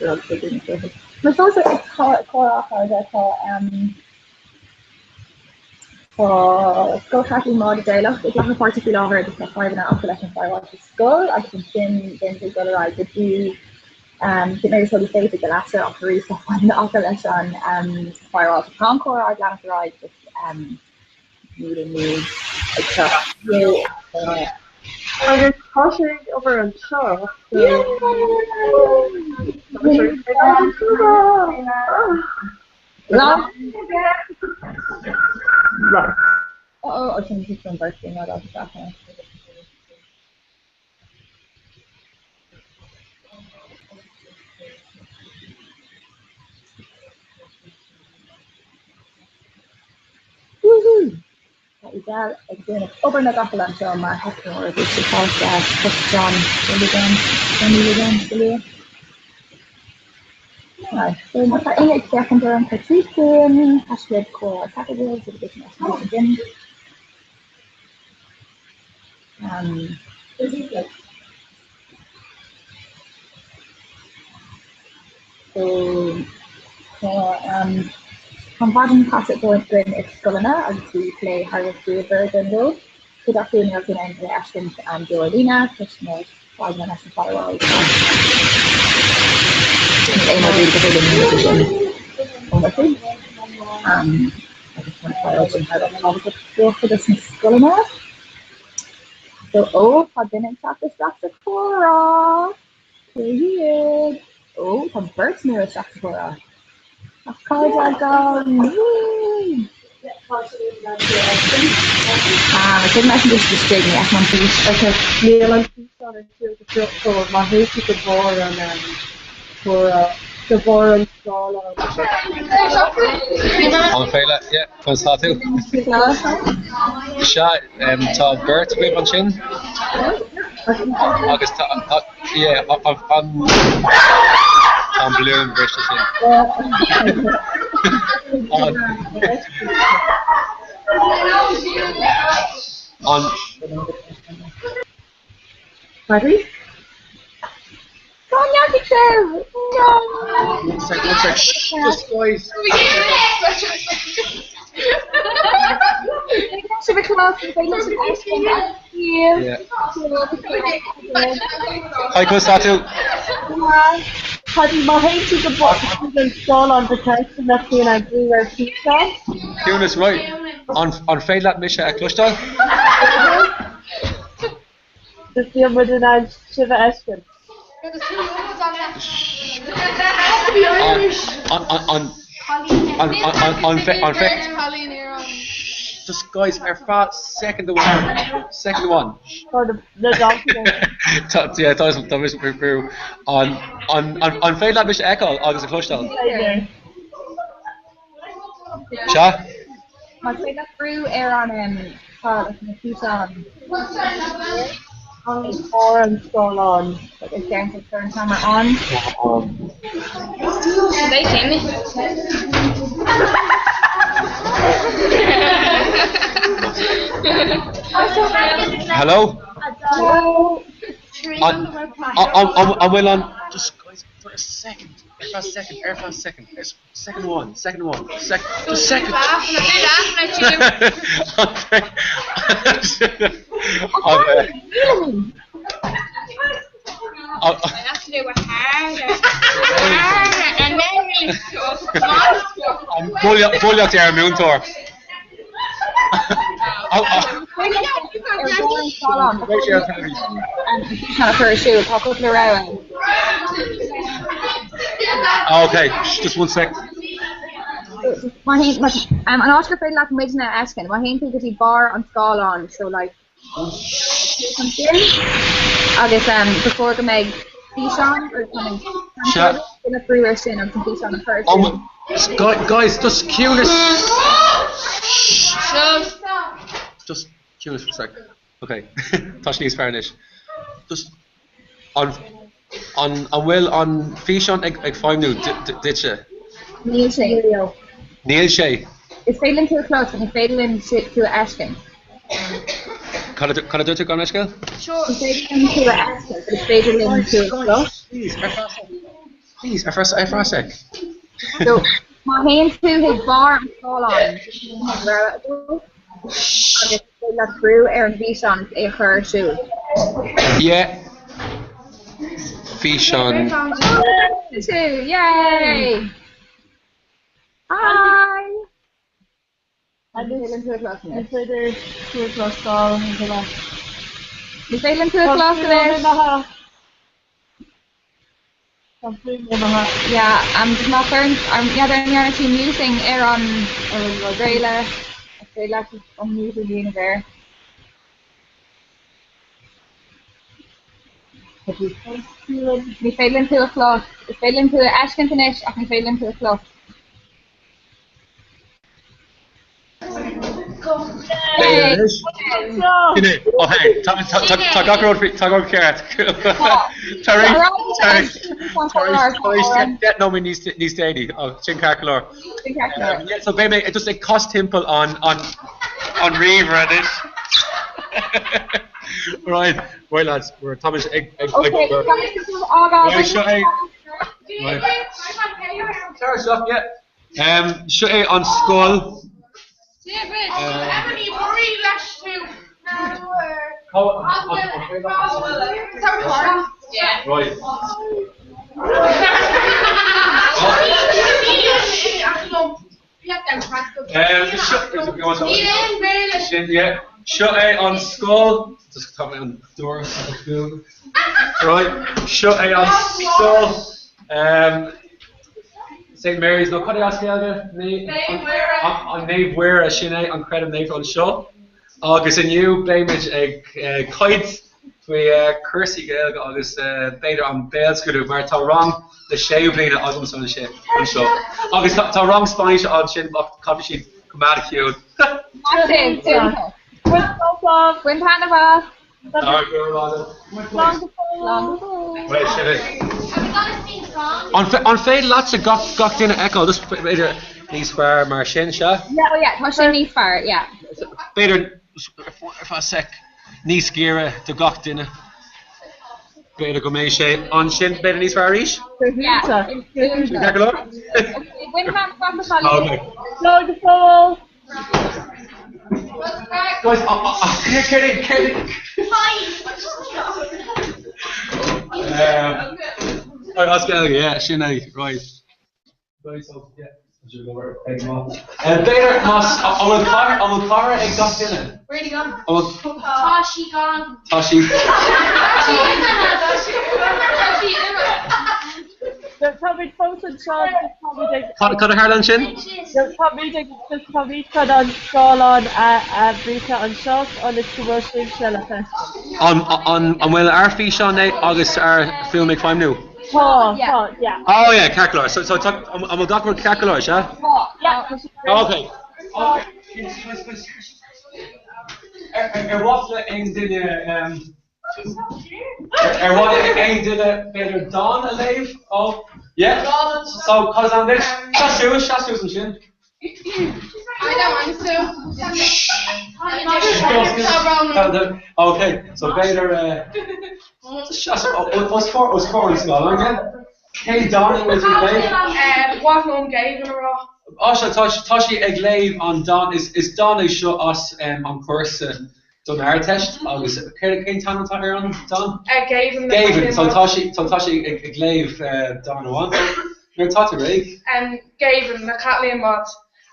rug figure na. Mas also Comhrá go tracking mod dialogue. It's like a particular over the 5.5 collection firewall to skull. I can then to go right to do the maybe so the face of the last of the research on the collection firewall to Concord or Glannis right with meeting me except you. There's caution over on show. Right. Oh, I can keep some birthday note off that one. Woohoo! Again, over na gapal ang siya ma-hack or this is how John again. Right, so naka-ingit siya kung parang patrikin, hashtag core packages, education again. Converting passive point when it's Golana as we play Harvest River Road. So that's the American and the Ashton and Jordan, Christmas, 5 minutes and firewall. I just want to fire out and have a go for this Golana. So, oh, I've been in practice, Dr. Comhrá. Period. Oh, some birds near us, Dr. Comhrá. Of course, I go. I couldn't actually just disturb me. I can't please. Okay, Neil, I'm pleased on it too. The trip for my hate to the bar and for the bar and stall. On Fela, yeah, comes hot too. Shot, Todd Burt, we have on chin. August, yeah, on Bloom, British. On. Pardon? Go on, Yankee Show! No! One sec, just guys. Should we come out and say, listen, yeah. Hi, Constatu. Had my hate to the box and stall on the text and that's when I blew our pizza. Doing this right. On Fela Misha at Clushtal. The film with the nine Shiva Ashton. On just guys, our fast second one. For the document. Yeah, that was through on Fela Misha Echo August at Clushtal. Sha? I'll say that through air on on 4 and stall on. But it's down to turn camera on. They see me. Hello? Hello. I'm well on. Just guys, for a second. Airfast second. Second one. Just second. Actually, we're harder, and then really tough. I'm fully out there, Moon Tour. Okay, just 1 sec. I'm not afraid like making that asking. My hand think is bar on skull on, so like I guess before I make fish on or something. In a free version of some fish on the first. Guys, just cue this. Just cue this for a sec. Okay. Tashley's fairness. Just on Will on fish on egg 5 new did you? Neil Shay. It's failing too close and it's failing to Ashton. Can I do it on Ashton? Sure. It's failing to Ashton, but it's failing to close. Please, Please, ar sec. So, má haon tú ag bar an sáláin agus le brú ar an bhíseán é chur siúil. Yeah. Físeán. Two, yay! Hi! And Ní féileann tú a chlás and inis. so there's 2 o'clock all and the last. Ní féileann tú a chlás inis. Yeah, I'm just not learning. Yeah, they're near to using air on Australia. Australia is on using the there. Ní féileann tú a chlás. Ní féileann tú a eiscin inis ach ní féileann tú a chlás. Hey! Oh, hey, tá gacród ceart. Tarí get no níos déine sin carcolor. So baby, it just a cost timple on Reaver and it. Right, lads, we're Thomas egg. Okay, Sorry, stuff, yeah. Shut on skull. David, Emily, worry last two. Yeah. Right. Yeah. Shut on skull. Just come on door. Right. Shut on skull. St. Mary's no cutting out together. On Nave wear a shine on credit Nave on show. August and you Baymage a kite we Cursey Gael August better on Bales good of Marta wrong the shave lane August on the shave on show. August ta wrong Spanish on shin coffee sheet come out of cute. Win Hannibal. On fade lots of got in echo this better these far Marshin Shah. Yeah, Martin needs fire, yeah. Better if I sec nice gear to got in better go me shape on shin better nice far ish. Yeah. Win Hannibal. Okay. No, the fall. Guys, kidding. Alright, let's go. Yeah, Sinead, right. So, yeah. Better must. I will car egg got dinner. Where'd he gone? Oh, Tashi gone. Tashi. There's probably both and Sean probably Cut a hair on chin. there's probably cut on Sean on Brita on Shock on the commercial shell fest. On well our fish on August our film make fine new. Yeah. Oh yeah, calculus. So I'm a doctor with calculus, yeah? Yeah. Okay. What in the what in the better dawn alive? Oh yeah. So cause on this just use some chin. I don't want to. Okay, so better what's four weeks ago again? Hey Donnie was your name? What on gave in a row? Also Tashi ag leiv on Don is Don show us on course done our test. I was Karen Tan here on Don. Gavin. Gavin, so Tashi ag leiv Don one. You're talking right? Gavin na Kathleen mod.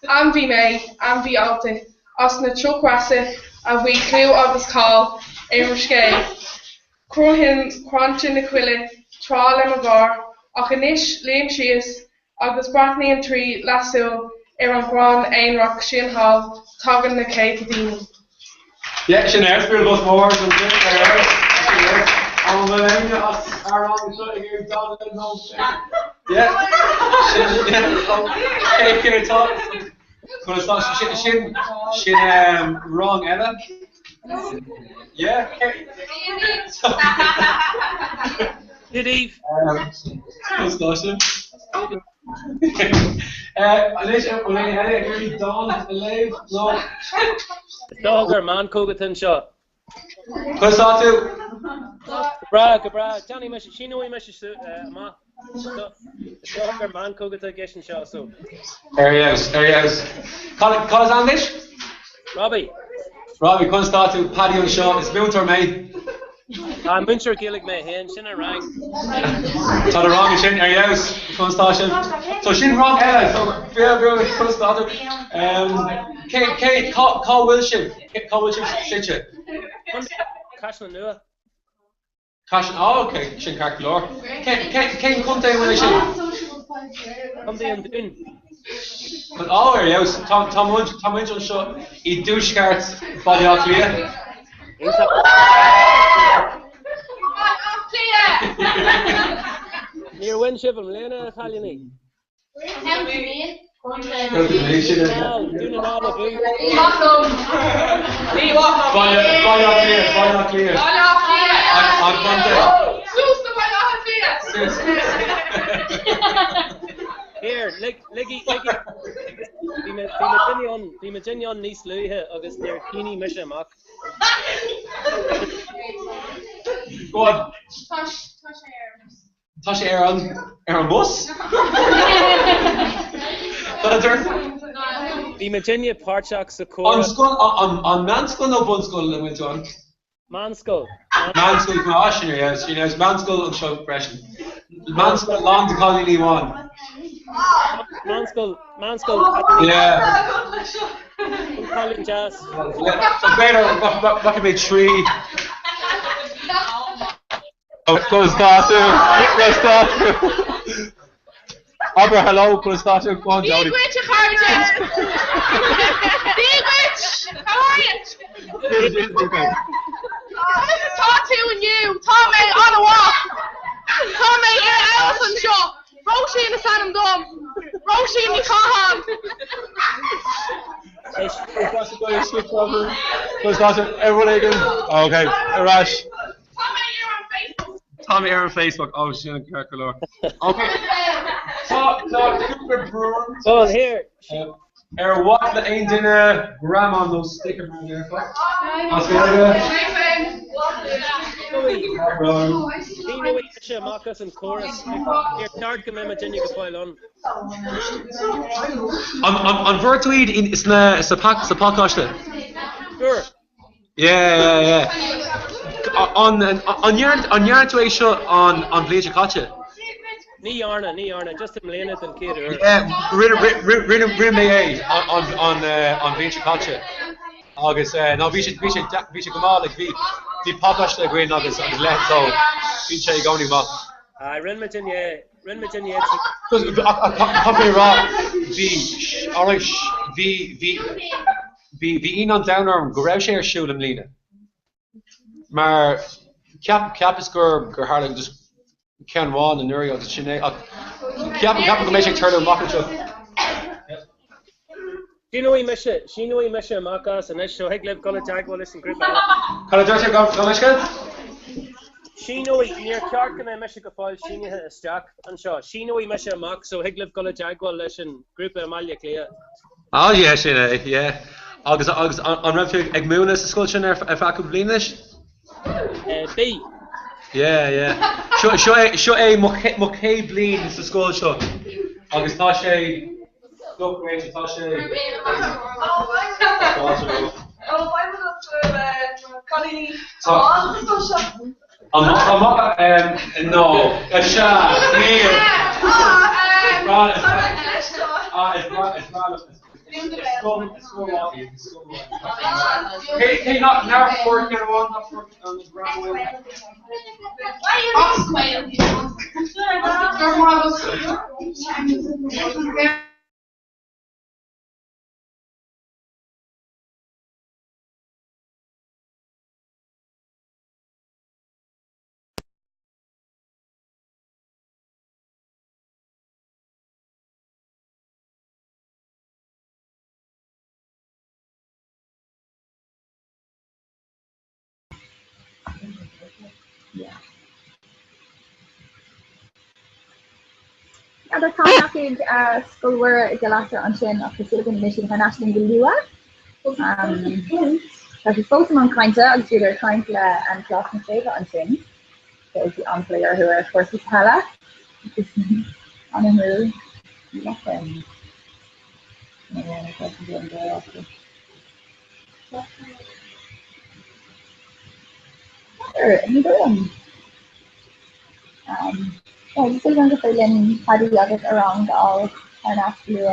Am vi May, am vi Alte. As na chukwase a vi clue agus call Emerske. Cruhin Quantin Aquila, Tra Lemagar, Achanish, Liam Sheas, agus Bratney and Tree, Lasso, Aaron Gran, Einrock, Shin Hall, Togan na Kate Dean. Yeah, Sinead, we'll go more than this. I'm going to ask our own shot here, Don and home. Yeah. Okay, can I talk? Gonna start Shin wrong, Ella. Yeah. Good eve. What's Goshen? Alicia, will I have you Dawn alive? No. Dogger man Cogaton shot. What's that too? Cabra, Johnny Mesh, she know we mesh ma. Stoker man cogata geshin shot so. Areas. Call us English? Robbie. Robbie, come start to Paddy on show. It's Moonter, mate. I'm Muncher Gillig me hen shinna rang. So the wrong shin areas. Come start shin. So shin wrong area. So fair come start. Call Wilshire. Call Wilshire Stitcher. Cash na nua. Cash. Oh, okay. Shin Carclor. Can come down when I shin. Come down doon. But all areas. Tom Winch on show. He douche carts body off clear. Near Winship and Lena Italian. Body off clear. On Monday. Here, Liggy. Di Maginion Nice Luha, August near Kini Mishamak. Go on. Tosh Aaron bus. Di Maginia Parchak Sakura. On Manskull no Bunskull went on. Manskull. Manskull Caution, yes. You know, it's Manskull and show pressure. Manskull long to Colony 1. Manskull. Yeah. Colin Jazz. So better, what can be 3? Constatu. Aber hello, Constatu. Go on, Jody. How are you? Okay. Talk to you. Tommy on the walk. Tommy in Ellison shop. Roshi in the Sanam Dom. Roshi in the Cahan. Constatu, everyone again. Okay, Rash. Tommy, you're on Facebook. Oh, shit, Kirkalor. Okay. Super Bruins. Oh, here. What the ain't in a gram on those sticker around there, fuck. Dino Isha, Marcus and Chorus. Here, card come in, Virginia can file on. On Vertweed, it's a podcast. Sure. Yeah. On your to show on Bleacher Gotcha. Ní Arna, just him Lena and kid. Yeah, rin me on Bleacher Gotcha. August no Bleacher Gamal like the podcast the green August on his left so Bleacher going back. Rin Virginia. Because company raw the on downer go raibh sé ar siúil an líne. Maar ceap is gur hála just ceanháin an nuirí agus sinné ceap go mééis sé turn amach seo. She Misha Marcus and this show Higlib College Agwal listen group. College Agwal She near Clark and Misha Gafal she a stack and shaw. She Misha Mark so Higlib College Agwal listen group Amalia Clea. Oh yeah, sinné, yeah. Agus an raibh ag múna sa scoil sin ar facu blianis? B. Yeah. Seo é mo cé blian sa scoil seo. Agus tá sé document tá sé no, it's Hey, not working on the ground. Other contacted school were Galata on Shin of the Silicon Mission International Gilua. As we focus on Kinta, I'll do their Kinta and class and favor on Shin. There's the player who are of course Hala. On a move. Nothing. Yeah, it doesn't do very often. Sure, you do. Yeah, just going to fill in how do you get around all and actually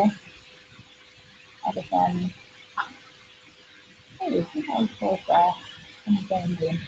other than hey, I'm so fresh and then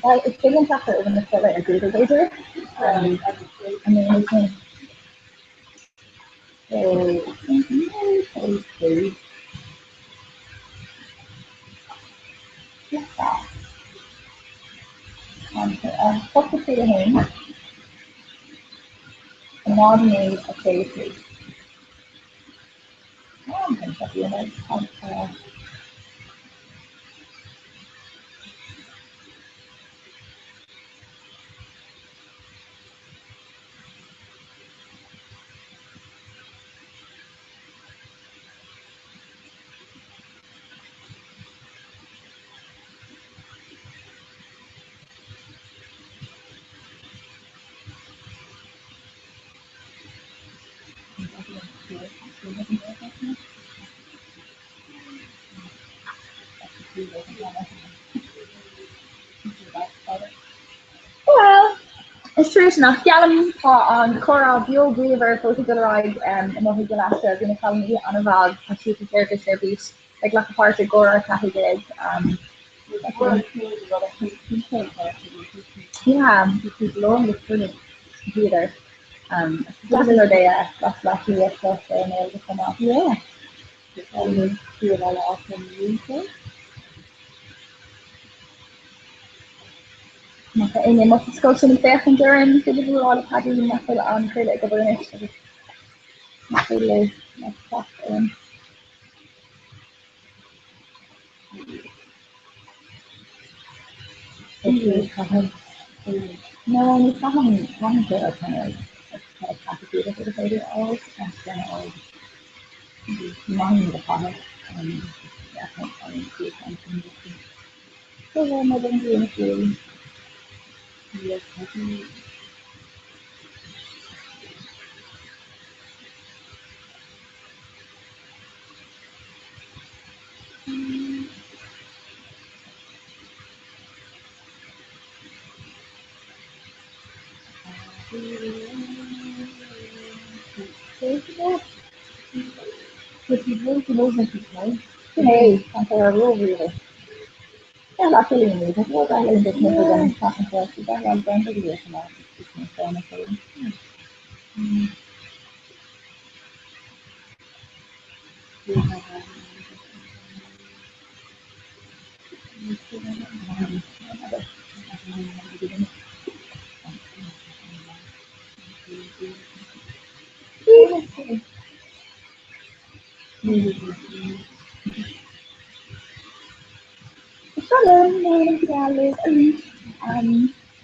Well, it's big and after when the fill out a Google later. And then we can so that. Pop the figure in and now need a face. I'm going to be in it. Well, it's true enough. Gallam on Comhrá biogriver photogalerig mo hi galasta gonna call me on a vlog a shoot service service like a part of Gora Cathigig. Yeah, it's long with brilliant theater. That's another day that's lucky with plus nail to come off. Yeah. Do a lot of awesome music. Ine mo go sin fechen durin fi all paddy na an cre go no, ni one kind of complicated for the photo always and then always money the comic and definitely something. So then I don't do anything. Yes, hey, I'm really. Yeah, luckily me, but what I learned that never done talking to us, that I'm going to do it now.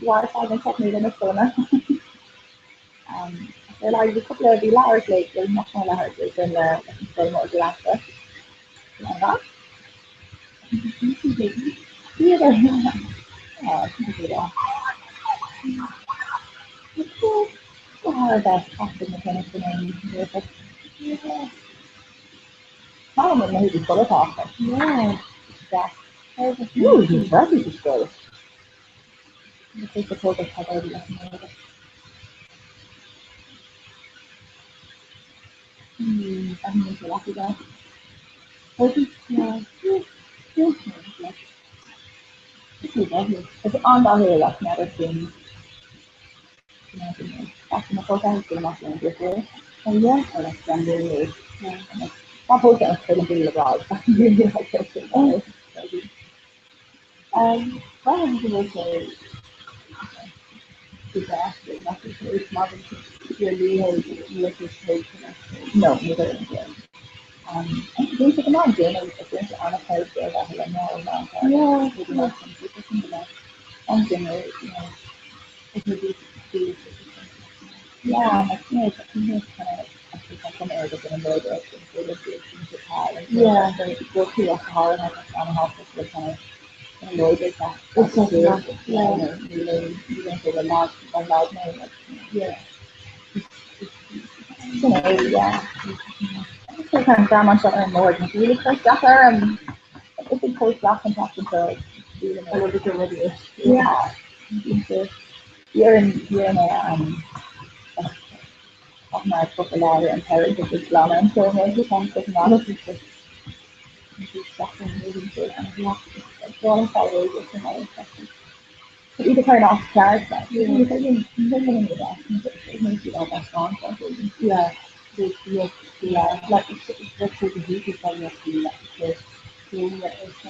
Wi-Fi and technique in the corner. There are a couple of the hours later, not all hours later, in the more disaster. Like that. Yeah, oh, yeah. Oh, that's passing the tennis and yeah. I don't know who the color talking. Yeah. Ooh, he's very good. I think the photo had already left me. I'm going to lucky that. It's on the hill, that's never seen. That's my photo has been off in before. Oh, yeah, oh, that's done really. That photo is pretty good about. I really like it. Well, I'm going to say disaster, not to say it's not really no, neither is it. I think it's not Jane, I think on a place there that I know about that. Yeah, maybe not some people think about on Jane, it would be yeah, I think it's kind of actually some areas in the middle direction, so the things that high. Yeah, so it goes to a hard and on a house that's kind of annoyed with that. It's not good. Yeah, you don't say a loud name. Yeah. Yeah. Sometimes I'm on something more than really close to her, and it's a close back and talking to I love it already. Yeah. You're in a my popular and heritage Islam, and so maybe something not just second moving to and one follow with another second. But either kind of character, you can in the back, it makes it all that strong. Yeah. Yeah, like it's the beauty of your feel like it's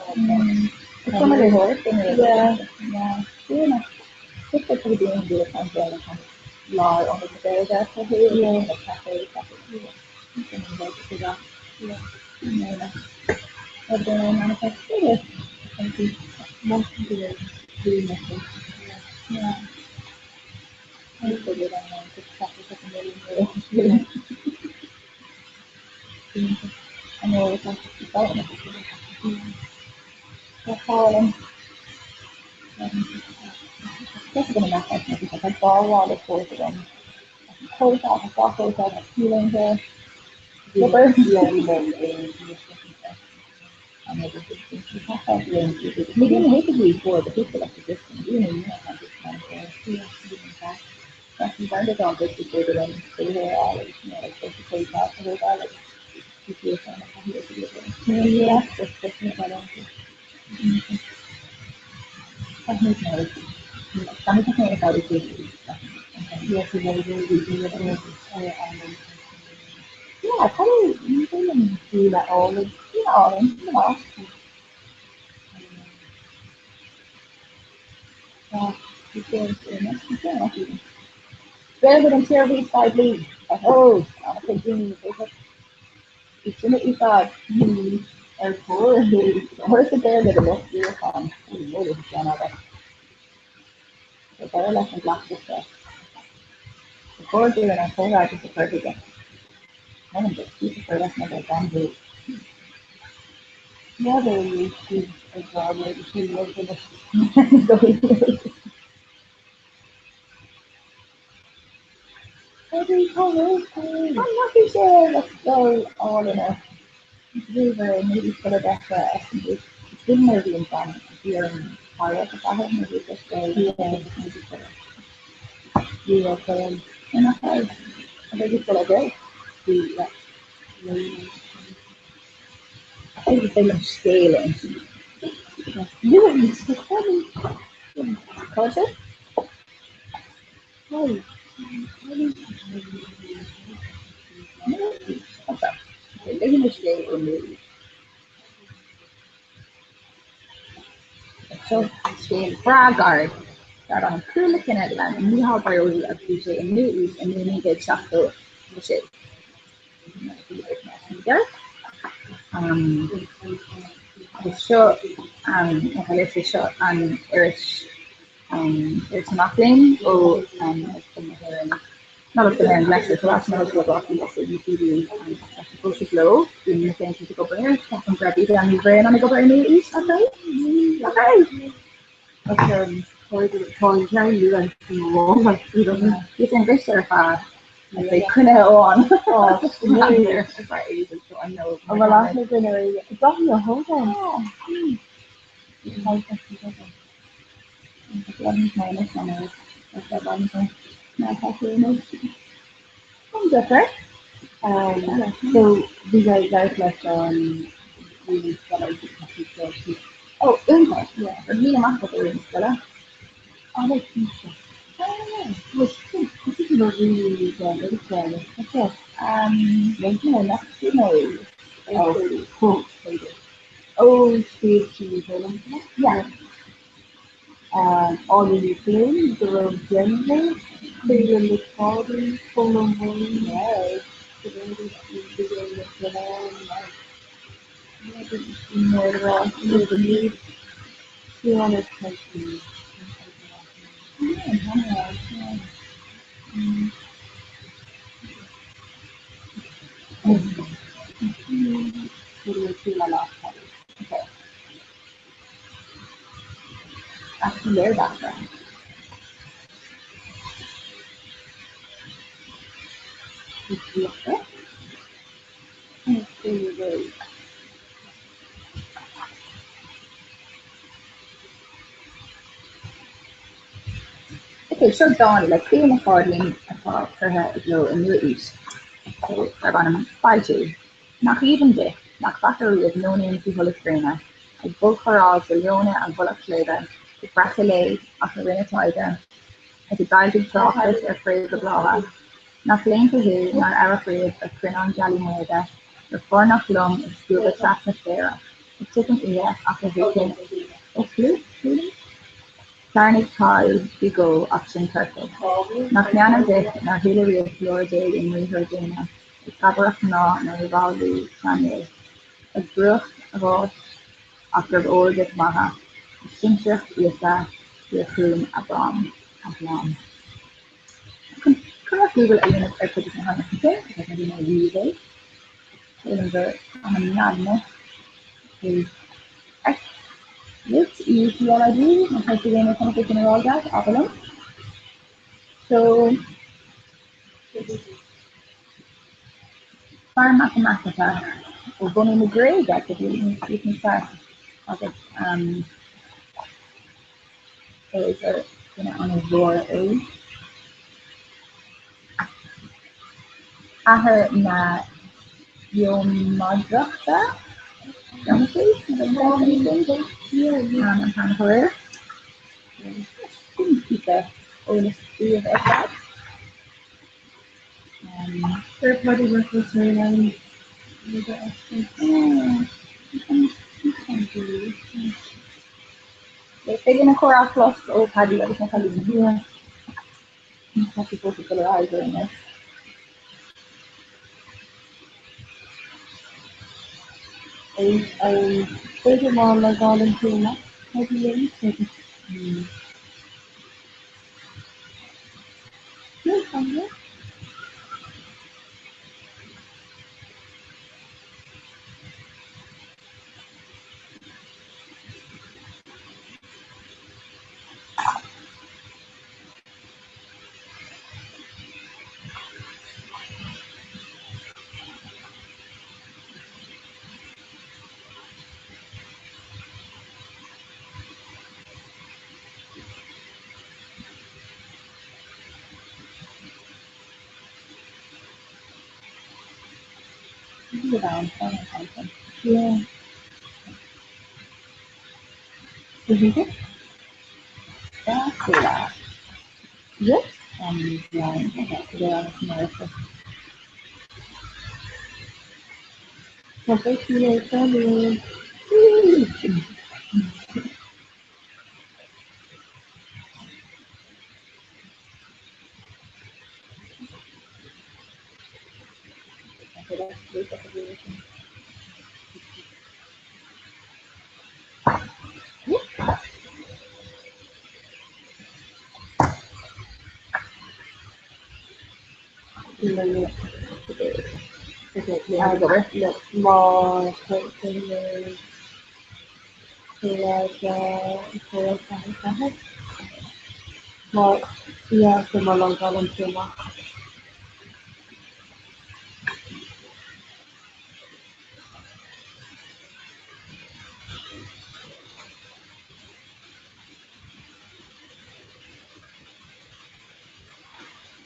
some of the horse thing. Yeah, yeah. You know, just like we doing the kind of lie on the day that for here, yeah, the cafe, yeah, yeah, yeah. I've been on manifest it. Thank you. Most of the doing nothing. Yeah. I figured I know to practice a million I know it's like development. That's all. Just gonna mess up because I saw a lot of course of them. Close out, I saw close out, healing the liver. Yeah, we didn't hate the week for the people of the distance. You know, you know, I'm just kind of that's invited on this before the one they were all like, you know, like basically talk to her about like situation of how to do it. Yeah, that's just what I don't do. I've made my kami kasi may ikaw ito. Yes, yeah, probably you can do that all the you know. You can rather than share these widely. Oh, I'm thinking it's in the thought and for horse there that look here on what is done of it. The better lesson block this stuff. The core doing a full right is the first again. I don't just keep the first lesson of the bamboo. Yeah, they used to a job where she was in the every color. I'm not too sure let's go all in a river, maybe for the best it's been maybe in fun here in Paris, if I have maybe just go maybe for the and I think it's what I do. The I think they scaling. You and the funny culture. Oh, okay. They're gonna scale or move. So scale Bragard. Parang clearly kinailangan hindi ako priority at future and news and limited sakto kasi um the show nakalista siya ang Irish Macklin o not the land lecture so that's not what I'm saying you see supposed to flow in the sense to go there from grabbing and you brain on the go by news okay okay for the point now you like to you can just sort of they couldn't on. Oh, there. So I know. Oh, well, I'm going to go your whole time. I'm different. So these guys left on really oh, Inca, yeah. But me and my father is still I like pizza. Was this is not really very okay. Maybe enough to know. Oh, cool. Oh, Steve cheese. Yeah. all the Ukraine, the general, clean the body, full of money, yes. Okay. Actually, their background. Okay, so Dawn, like being a guardian for her low in your east. So they're going to fight you. Nach even day, nach factory of no name to Hulistrina. I book her all to Leona and Bullock Slater, the Brackelay, Ocarina Tiger, at the guided chocolate or afraid of Laura. Nach lane to who, nor ever afraid of Crinon Gallimeda, the four nach lung is Scuba Trapnifera. The chicken ear after Viking. Oh, blue? Carnage Hall, Bigo, Action Turtle. Nach Liana Dick, nor Hillary of Flora Day in Rehordina. The Cabarach Na, nor Rivaldi, Samuel. A Bruch of us, after old at Maha. A Shinshach, Isa, Yakun, Abram. Come on, Google a unit of put it on the computer, because I didn't know you remember, I'm not enough. Let's easy already. I'm going to make something all that. Apple. So, farm mathematica. We're going in the grade that you can start. Okay. Is on a door A. Aher na yung madrasa. Don't you see? I'm trying to career. Kita honesty of that. Third party workers are Pwede na Cora Plus o Paddy ako sa kalimbiya. Kasi po sa colorizer na. Ay, pwede mo magaling sila. Pwede yun. Yes, ano? Yeah. Dracula. Yes. Blind. Okay, America. Professional. I'll go over. More yeah, so malang kalang sila.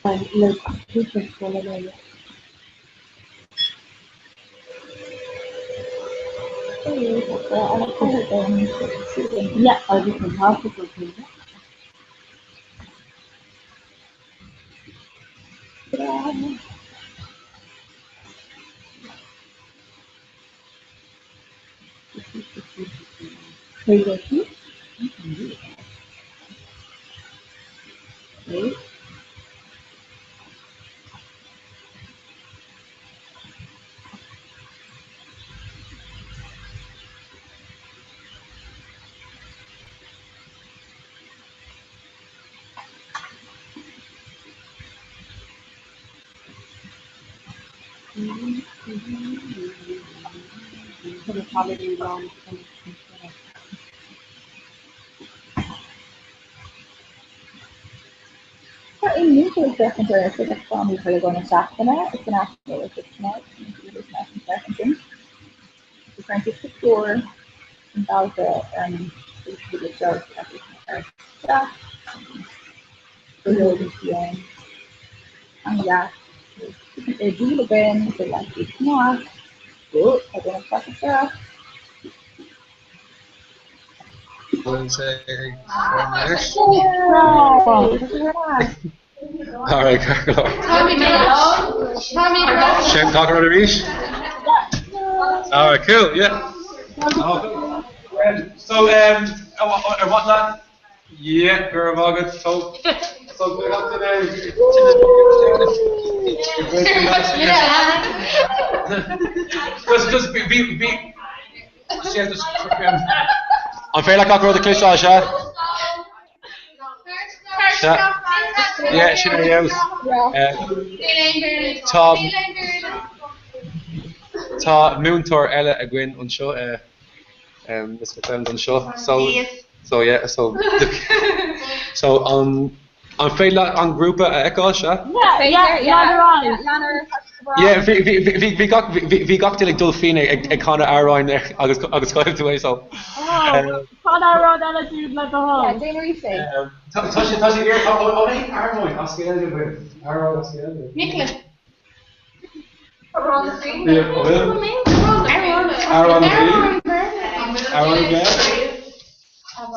And like, teachers wala na yun. Yeah, I just in hospital too. In mutual preferences, so that's from you are going to shop in it. It's an actual tonight. Preferences. The French is secure. About the the shows stuff. The loading game. And yeah, a deal again. So like it's not good. I don't know stuff. One second. Right. Alright, Carlo. Tommy Shane talking about the reach? Alright, cool, yeah. Oh, so, what lad? Yeah, girl, all good. So good up today. Just be. I'm fair like I'll grow the cliff, Sasha. Yeah, she knows. Tá múntóir eile a gcuin an seo is go an seo so yeah so an féile an grúpa a eáil se? Yeah, bhí gachtaí le dul fine ag chana áráin agus coibh tú é so. Chana áráin eile dúd le go há. Tá sé gur áráin áráin as céile bh áráin as céile. Nicola. Aaron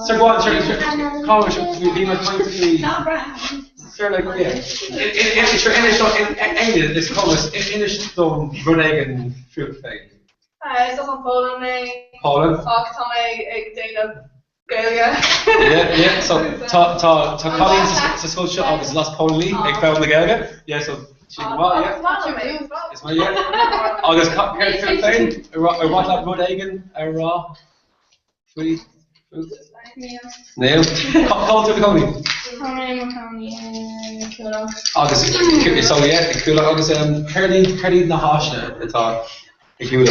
Sir, go on, sir. College, we might trying to be. Sir, like, yeah. In this college, in stone, Rodegan, fruit thing. So from Poland, Poland. Data. Yeah. So, Collins, to school shop, is last Poland, I found the Gaga. Yeah, so. Yeah. It's my yeah. August character thing. What like Rodegan, raw. Free. Neil. Call to the county. August. So yeah, cool. August. Herdy na hasna. It's all. Cool.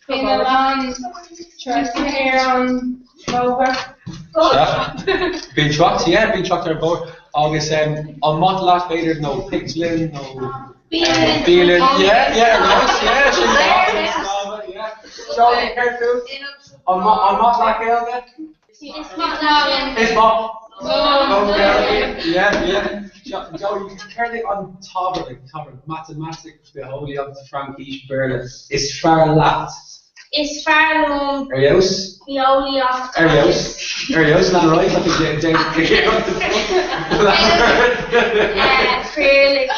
In a long trip here on over. Been trucked, yeah, been trucked on board. August, on Motlach later, no Pigslin, no Beelan, yeah, So, careful. On Motlach Elga? It's Mot. Yeah. Joe, you can carry on Tobber, mathematics, the holy of Frankish Berlin. It's far left. Is far long. Arios? Arios, not right, but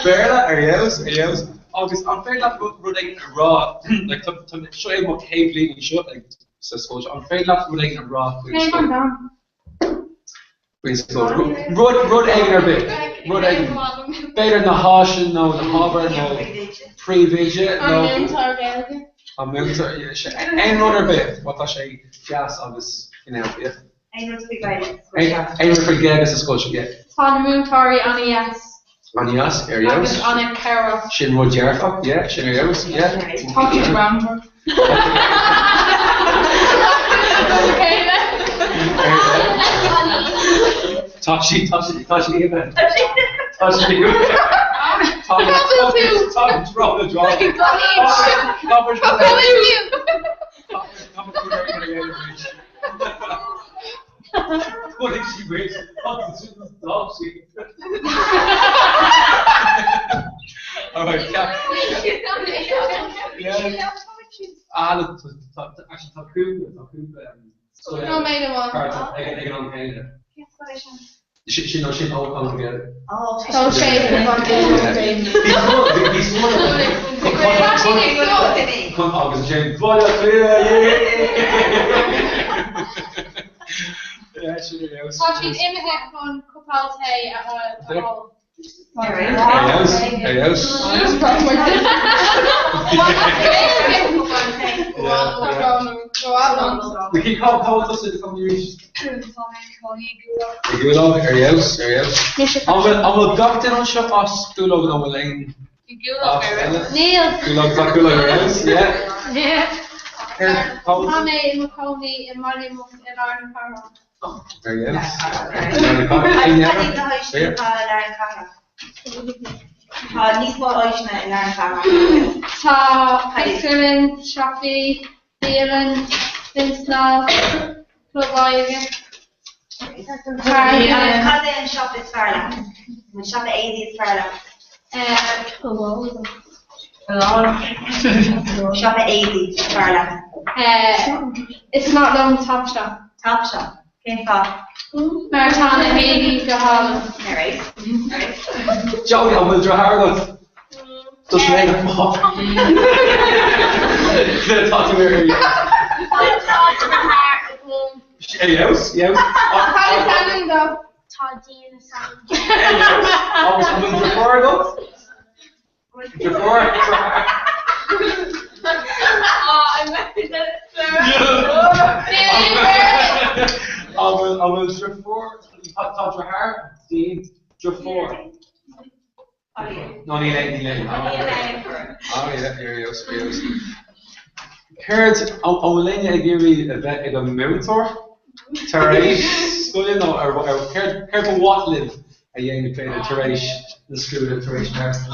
Berla, Arios. August, I'm fair left running raw, like to show you what cave leading shot, like, so I'm fair left running a raw. Rud egg or bit. Rud egg. Better than the Hashin, no, the Hobber, no. Pre-vision, no. I'm moving to any other bit. What I say, gas on this, yeah. Ain't to be great. Ain't to forget this is culture, yeah. Moon Tori on a yes. On yes, Arios. On a Carol. Shinwood Jericho, yeah. Arios, yeah. Talking around her. Okay then. Tashi, even. What is she waiting? Alright, yeah. She knows she all come together. Oh, so shade the Come August Jane. Yeah, she knows. Watching in the headphone, Kupalte at a hall. We can call us to come here. You will Arios. I will got in on shop us to log on the lane. Neil. You look like yours, yeah. Yeah. Here, hold. Tommy McConey in Molly in Ireland Comhrá. Very good. Tá Pixelin, Shafi, Dylan, Vinsnall, Clubáige. Cousin shop is Farland. We shop at 80 is Farland. Shop at 80 Farland. It's not long Top Shop. Top shop. Came for. Maritana, Haiti, the Holland. Alright. Joey, I'm with your hair. Just make it pop. Talk to me. Yes. Palestine go. Tadine Sam. I'm with Jafar. Jafar. I'm with Jafar. Talk your hair. Dean. Jafar. No, need it. Oh, yeah, here you go. Heard, I'm letting you give me a bit of a mentor. Terrace, school, no, or heard for Watling, a young played a Terrace, the school of Terrace Marathon.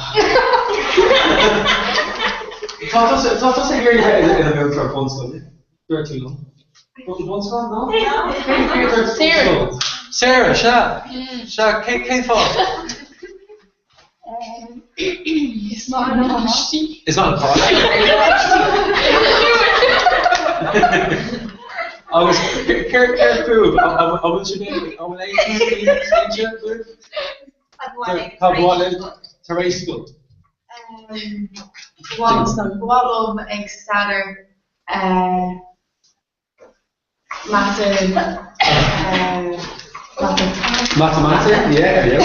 Doesn't hear you in a mentor of one school. You're too long. One school, no? Sarah, Sha, Kate Fall. It's not a party. It's not a party. I was careful. I was your name. I was Terrace School. Wallum Extader Mathematics, yeah.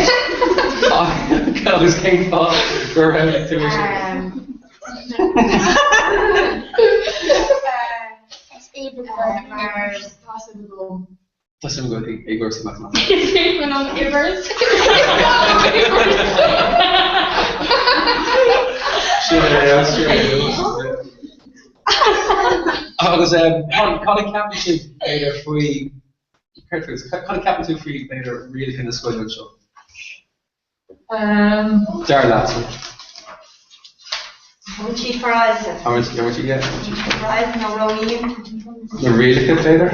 I was Kate Fall for tuition. Doesn't go Igor's mathematics. Even on Ivers. I was Colin Captain later free. Colin Captain free later really kind of scored show. Darren Latson. How much you fries? How much you get? Fries, no rolling. The really good later?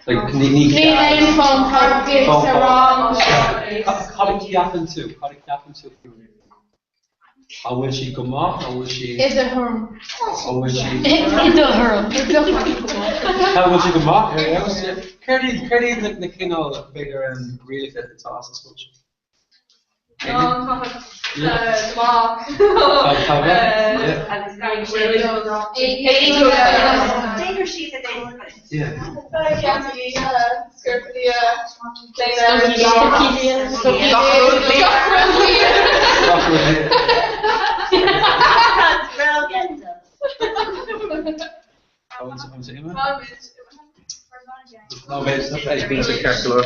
Like Neil phone targets around. Colin Captain too. How will she come off? How will she? Is it her? How will she? It's a her. How will she come off? Curdy the king of bigger and really fit the toss as much. No, but it's not been spectacular.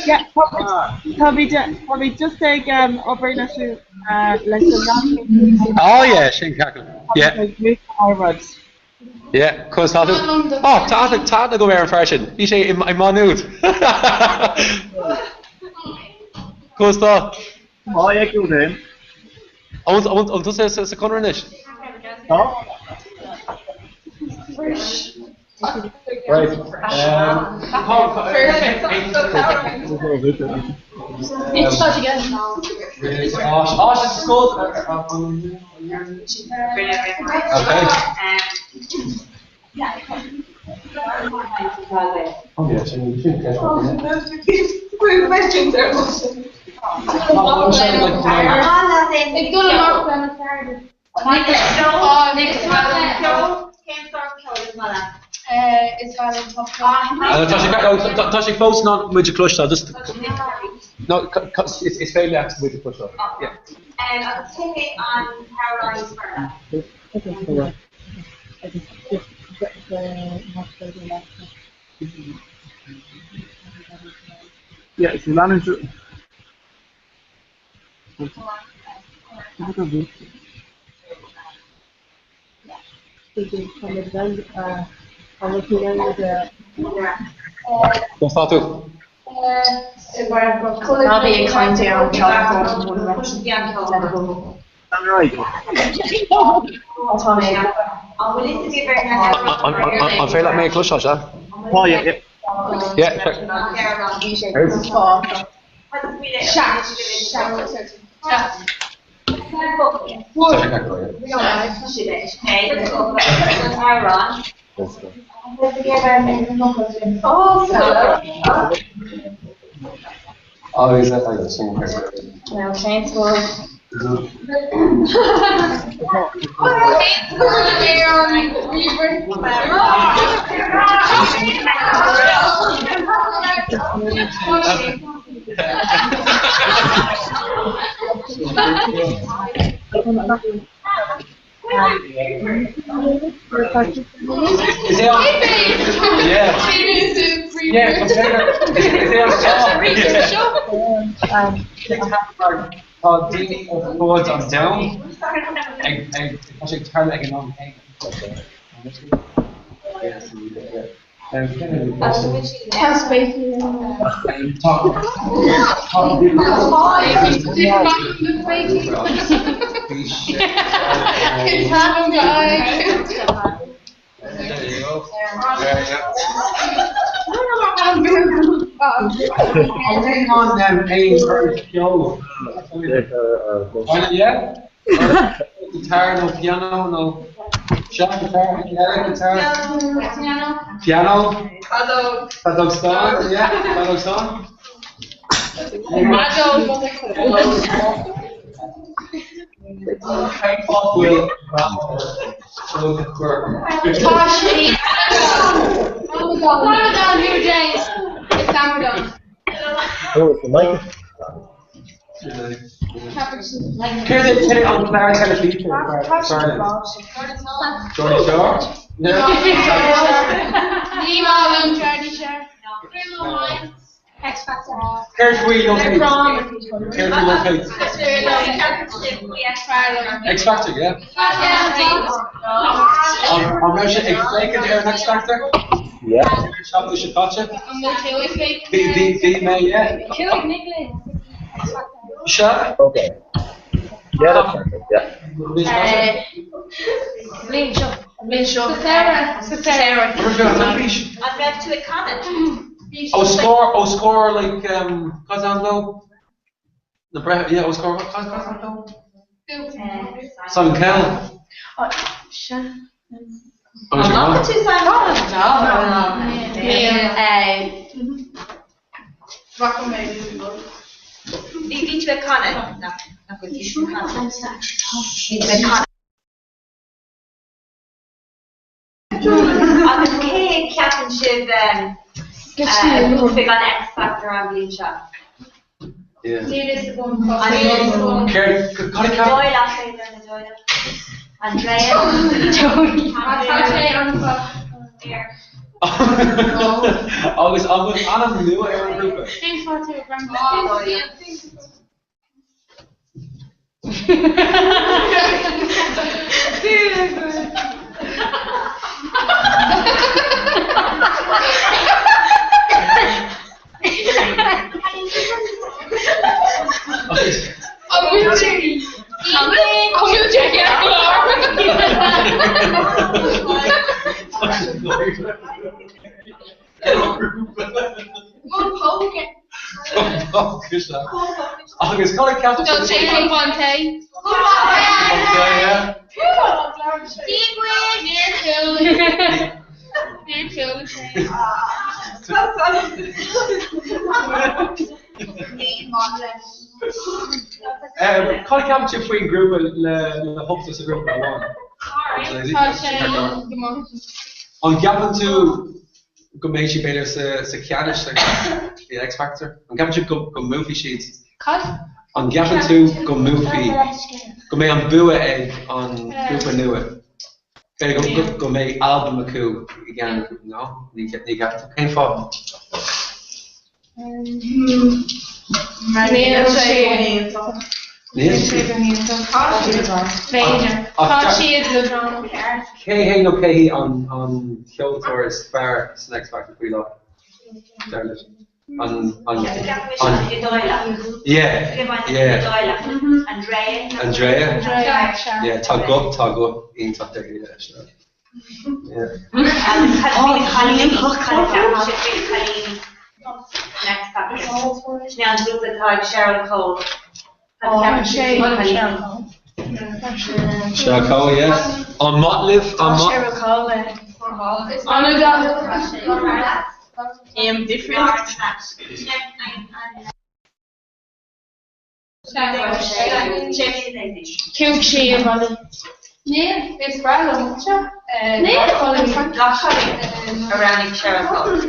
Yeah, probably just take over lesson. Oh yeah, Shane Cackle. Yeah. Yeah, cos tá. Oh, tá go ver an fashion. Bhí sé im manút. Cos tá. Oh, yeah, go then. On tu sa conranish. Oh. Right. It's hard to get. Oh, she's school. Okay. Oh yeah, she should catch up. Questions are Tá sé fós ná muidir clúiste just No, it's failure with the push up. Yeah. And I was taking on Caroline's further. Yeah, if you manage it. Don't start to. I'll be a kind to on chocolate. I'm right. I'm fair like make a clutch shot, yeah? Oh, yeah. Yeah. Oh, is that like a song? Well, thanks for. Is it on? Yeah. Yeah, is it on D forwards on down. I actually turn like an on thing. I'm on them paying for the show. Yeah? Guitar, no piano, no shot guitar, piano. Kazakhstan, yeah, Kazakhstan. Ramadan, you James. It's Ramadan. Oh, the mic. Here's it on Claire kind of feature. Johnny Shaw? X Factor. Here's where you locate. Here's where you locate. X Factor, yeah. I'm going to explain it here in X Factor. Yeah. You should touch it. The May, yeah. Sure. Okay. Yeah, that's perfect. Yeah. Sarah. I'm left to a comment. Score like Kazanlo. The breath, yeah, score Kazanlo. Simon Cowell. I'm not the two sides. Lead to a comment. No, not good. Lead to a comment. On the K captainship, moving on X Factor on Blue Shot. Yeah. Andrea. Always on a new era group. Agus call it captain. Don't change on Fonte. Yeah. Call it captain between group and the hopes is a group I want. On Gavin to go méid si beidir sa ceannis the X Factor. An gapan tú go movie sheet. An gapan tú go movie. Go méid an bua ag an grúpa nua. Beidir go méid album acu I gan no? Ní gapan tú. Cain fá? Cé no cé an ceoltóir is fearr san X Factor faoi lá. Andrea. Yeah, tá go ionach de ile seo. Cheryl Cole. Cheryl Cole, yeah. On Motliv, Cheryl Cole. Different. Cute she everybody. Nee, it's Brad. Nee, around Cheryl Cole.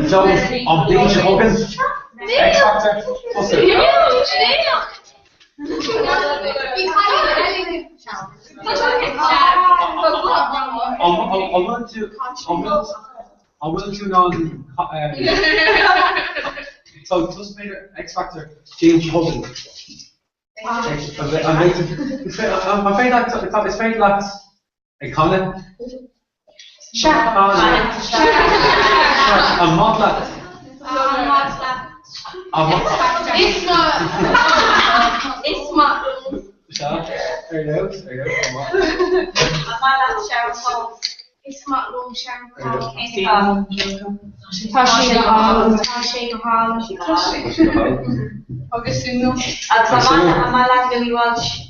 So, on Beach Hogan, X Factor, what's it? I will do on so just made X Factor James Hogan. I'm afraid that it's very like a Colin. I'm not like It's not. There you go. It's not long Sharon Cole. Augustino. I'm like Louis Walsh.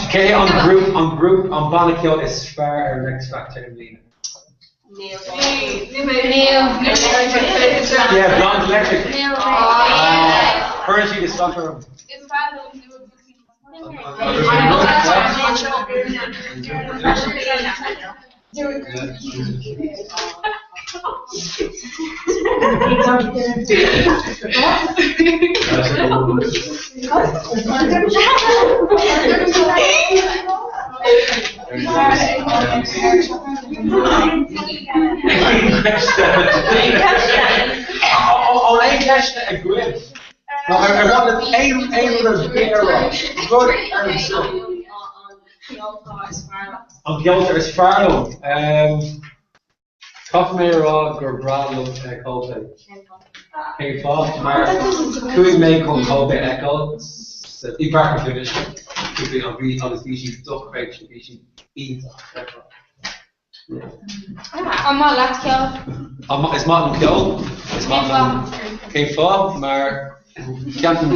Okay, on Bannakill is far our X Factor in Lena. Neil. Yeah, Blonde Electric. Currently the soccer room. Oh, I catched a grip. No, I wanted a little beer rock. Good. On Gilter is Farlow. Comhrá gur bralo Colby. Hey, Bob, Mark. Cui make on Colby Echo. The Parker finish. Could be on the species, duck crate, species, eat. I'm not last kill. Is Martin Kill? Is Martin Comhrá, maar Captain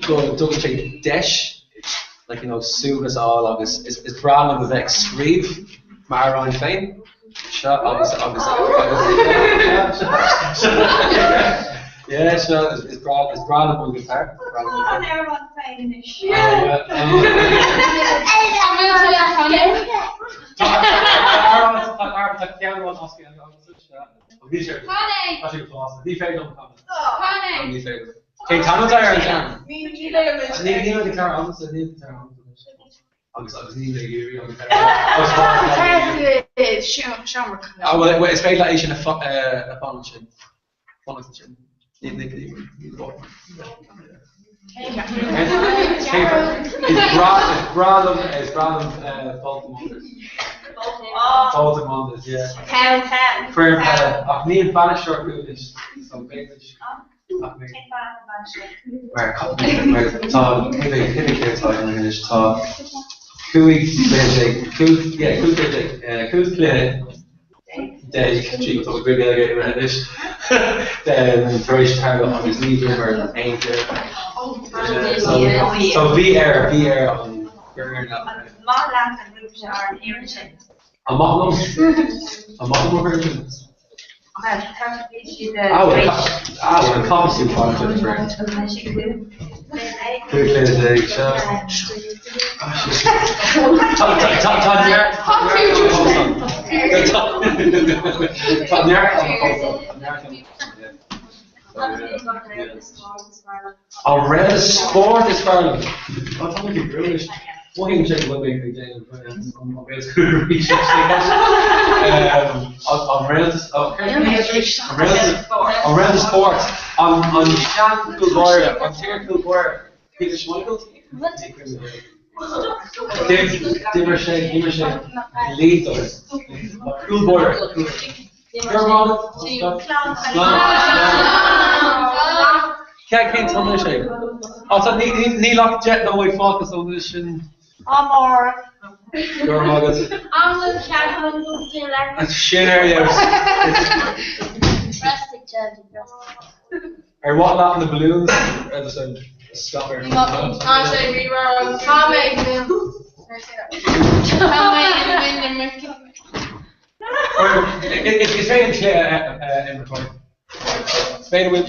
go double check dash. Like, you know, soon as all of this is Brown on the next screeve, Maron Fane. Shut obviously. Yeah, sure, it's Brown on the guitar. Okay, Tanner Tire and Jam. Need a guitar on the guitar on the need a year on the guitar. Oh, well, it's very like Asian a function. Function. It's Brandon Baltimore, yeah. For me and Bannister good is some English. Where Cooey Then she took a big alligator around it. Then Croatian target on his knee or painter. So VR on burn up. A model version. A costume function for it. A red sport is Ireland. What's on the British? What can you check what they do? Around sports on Shan Kilgoyer, on Tier Kilgoyer, Peter Schmeichel. Dimmershay, Leaders, Kilgoyer. Can't tell me shame. Also, need lock jet no way focus on this and. Amor. Your mothers. I'm the cat on the left. That's shit areas. Or what lot in the balloons? Or the stopper. Actually, we were on Tommy in the It's very clear in recording. Beta with.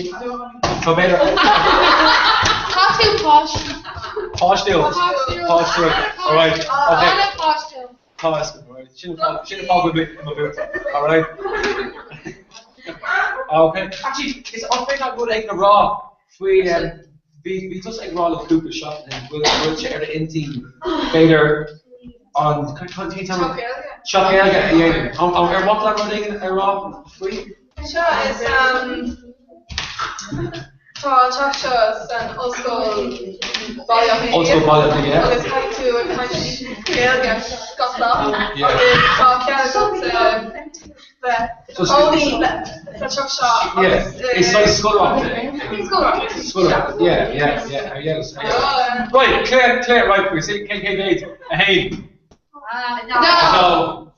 So beta. Costume posh. Posh deal. Posh deal. Alright. Okay. Costume. Costume. Alright. Shouldn't talk with me in my boots. Alright. Okay. Actually, it's often not good egg in a raw. We just like raw the Cooper shot and we'll share the in team later on. Can you tell me? Shot Elga, yeah. On what level egg in a raw? Free? Sure, it's tá teachas an osscoil bailíochtaí, yeah. agus caiithú an Gaeilge gosla, agus tá cead le seo. Yeah, it's like school rock. School rock. Yeah, yes. Right, clear, right, we see KK8. Hey. No.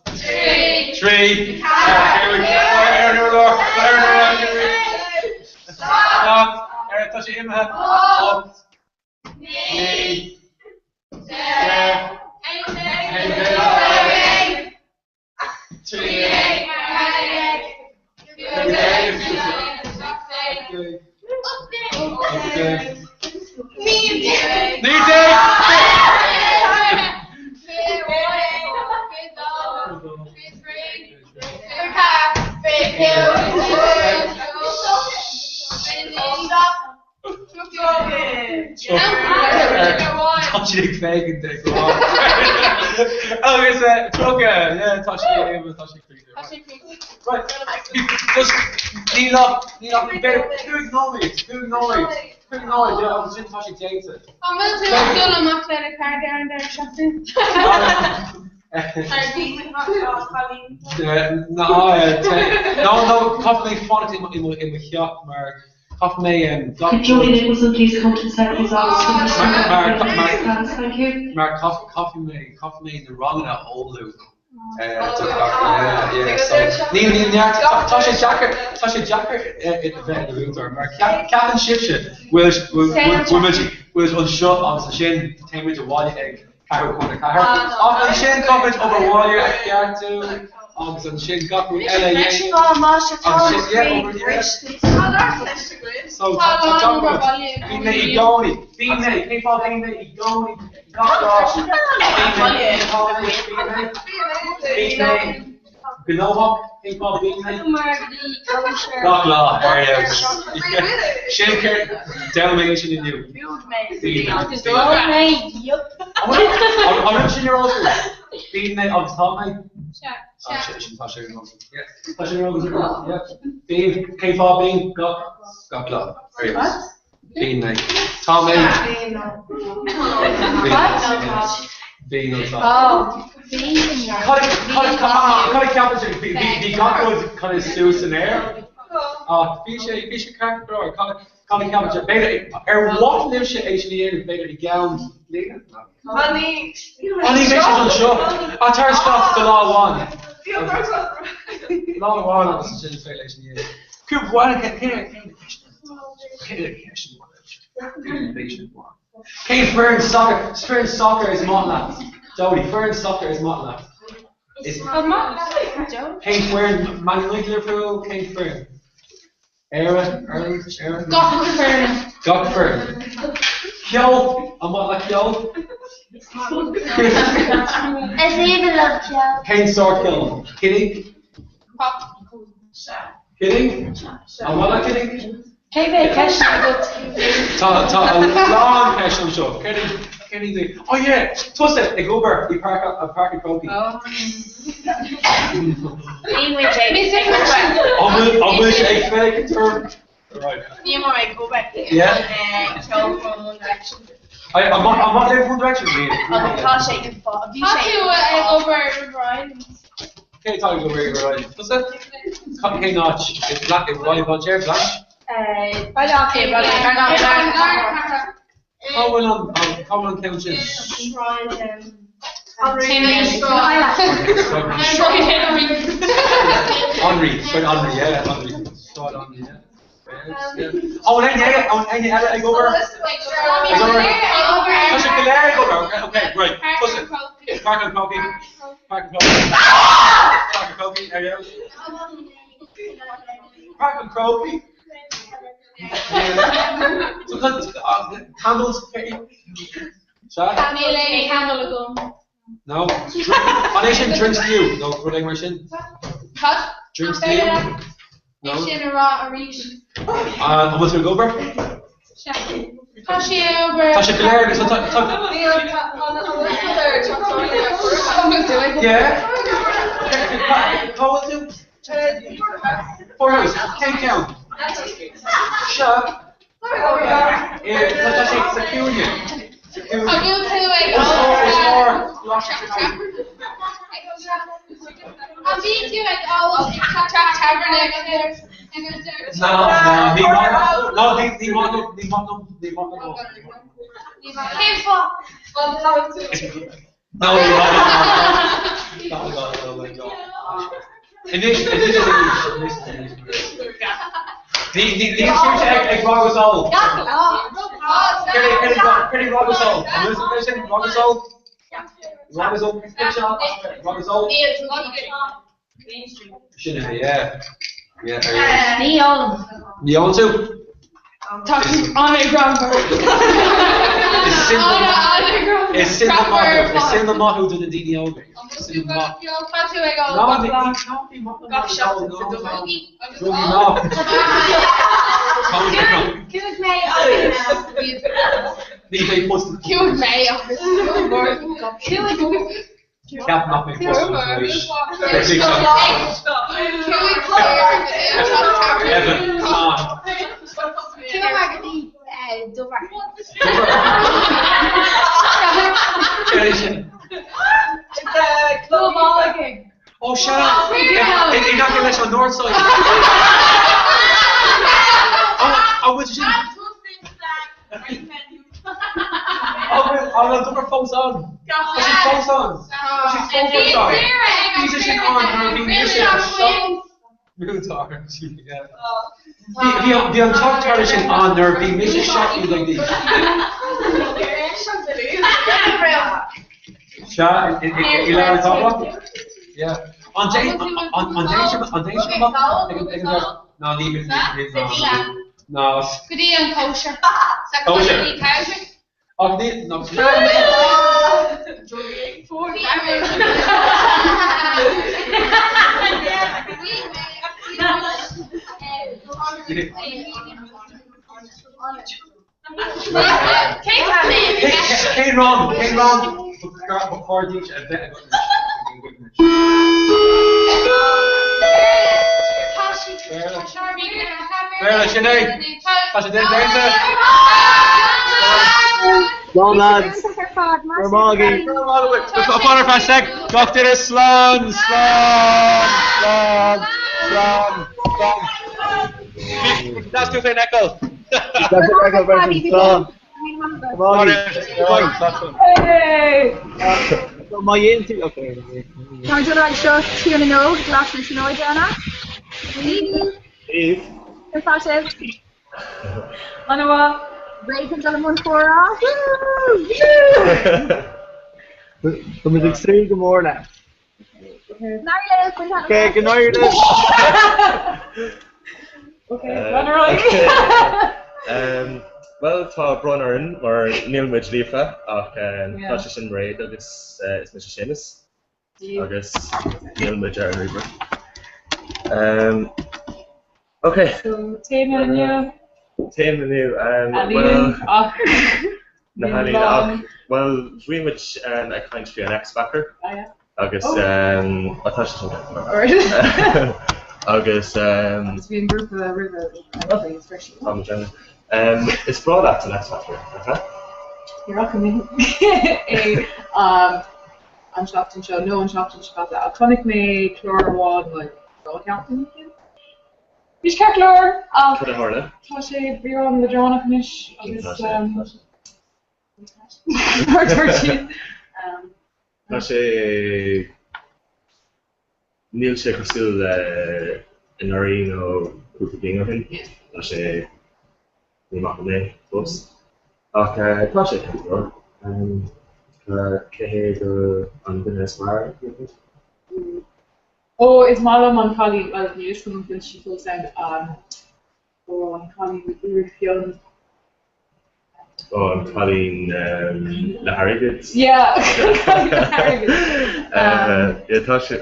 Three. Here we go. Stop. Touch him. Up. Knee. There. Touching Fagan day for a while. Oh, it's a trucker. Yeah, touching Right. Just kneel up. Who knows? Yeah, I was just touching James. I'm going to do a much better car down there, something. No, coffee font in the shop, Mark. Could Julie Nicholson please come to the side of his office? Thank you. Mark, coffee made the wrong in a whole loop. Yeah. So, Neil, Tasha Jacker in the room or Mark. Captain Shipshit will unshut on the shin, take me to Wally egg. On the shin coverage over Wally egg too. On the shin got with LA. So, Below people being not law, Shin Dalmatian in you. I'm not sure you're also being on top of yeah. Being K-pop being got law. Being like Tom being on top. Kan ik campus die kan is Susan air. Fische krak bro. Kan ik campus beter what lives je actually beter die gown leren. Money makes on show. Our stop the law one. Long while I was in speculation, yeah. Coop, why can't Kane Fern soccer is Motlap. Jody, Fern soccer is Motlap. Kane Fern, Man United, Liverpool, Kane Fern. Era. Gok Fern. Kjol, I'm Motlap Kjol. Kane Sorkill. Kidding? Kidding? I'm Motlap kidding? Tá long question show. Kidding? Oh yeah, twist it. I go over. We park in Croaky. Oh. I'll wish a fake term. Right. Yeah. I'm not there for direction, man. Okay, talking over here, right? What's that? Okay, notch. It's black. It's volleyball chair, black. How will on counting? Henry, yeah, Henry. Start Henry, yeah. Oh, then yeah, I go over. Okay, right. Park and Croaky. Park and Croaky, there you go. Park and Croaky. Sometimes candles. No. Audition drinks to you. No, running machine. Drinks to you. No. What's your go over? Tasha Claire, yeah. How was it? 4 hours. Can't count. Shut. It's a union. You want to? Talking on a grandpa. It's simple motto to the DDO. Oh, shut up! You're not going to on north side. Oh, what's she? Oh, no, took her phones on. What's her phones on? She's just on her being the on top tradition on there being mission shocking like this. Shot in top. Yeah. On day no, leave it. No. Good day on kosher. Kosher. Oh, no. Kane wrong. Before each event. Well, lads, we're mogging. Upon our fast sec, Dr. Slán. That's too thin echo. That's the echo version. Come on. Hey! My into okay. Can you like just tune in over glass and snow Jana? Eve. Perfect. Anawa. Bacon on 1-4 Kom ik extreem gemorgen. Kijk, good night. Okay, run around. Well, tá Brunnerin mar nílmuid lífa ach tá sé sin réid agus is me sémas agus nílmuid ar an river. Okay. So, Téimeniu. Téimeniu, well, na Halín ach, well, bhuiimiid a caint fi an X-Factor agus atá sé sin agus It's been group of river. It's brought up to next factor, okay? You're welcome. I'm shocked and show. No one shocked and show that. Tonic me chlor wad like all captain. Fish chlor. Could have heard it. Tasha beer on the John finish. Tasha Neil Shaker still in Arino group king of him. Tasha we might be close. Okay, Tasha can go. Kehe on the next bar. Oh, it's Malam on Kali. Well, you just come and she goes down. Oh, on Kali, we were feeling. Oh, I'm calling the Harrogans. Yeah, calling the Harrogans. Yeah, Tasha.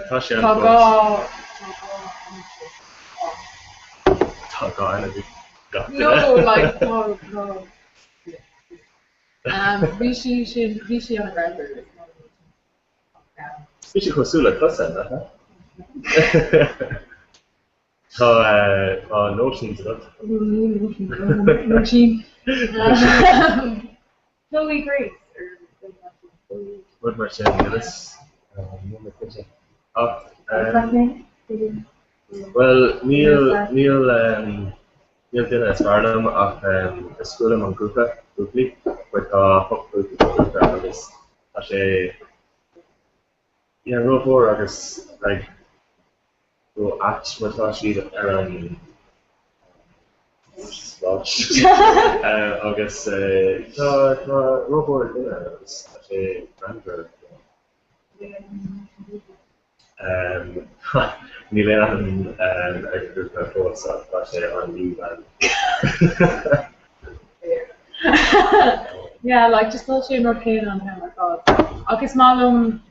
No, like no. Vichy on the ground. Vichy Kosula Kosan, huh? Notions of Notion. Chloe Grace. What much Willis? Well, Neil did a Farnham of a school in Grúpa, Grúpli, with a hop group of this. Actually, yeah, row 4, I guess, like, go at with actually around Sludge. I guess, row 4 dinner was actually Grandberg. Neil and a group of folks actually on leave and yeah, like just little shame or pain on him, I thought. Okay, Malum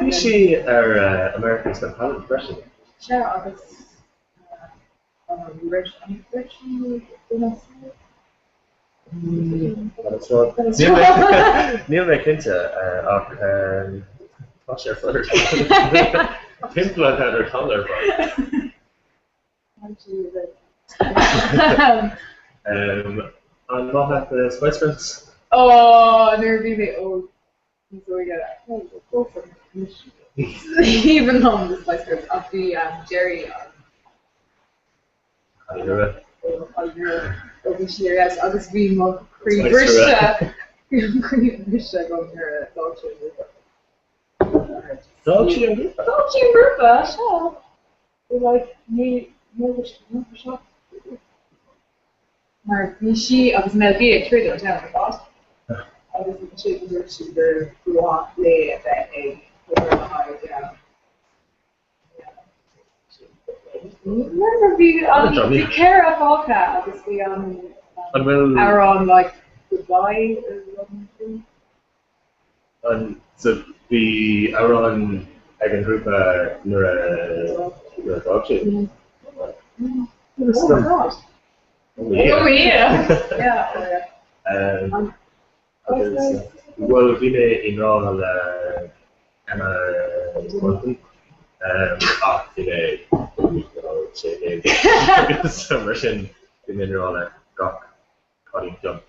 is she our American Smith Palette impression? Sure, August rich That's right. Neil McKinta what's your flutter? Pimple had her collar and what happened to Spice Girls? Oh, they're really old. So we gotta go for it. Even though the Spice Girls of the Jerry. How do you do it? Over here, yes, agus bhí mo príomh brisise go ar dulcin grúpa seo like ní seo mar bhí si agus mé bhí ag tríú te an fást agus si super ruá le remember the care of Alka, obviously our on like goodbye. And so the Aaron Egan group near dog shit. Oh god. Oh yeah. Yeah. Well, we in all Emma Quantum. Submersion in mineral rock cutting jump.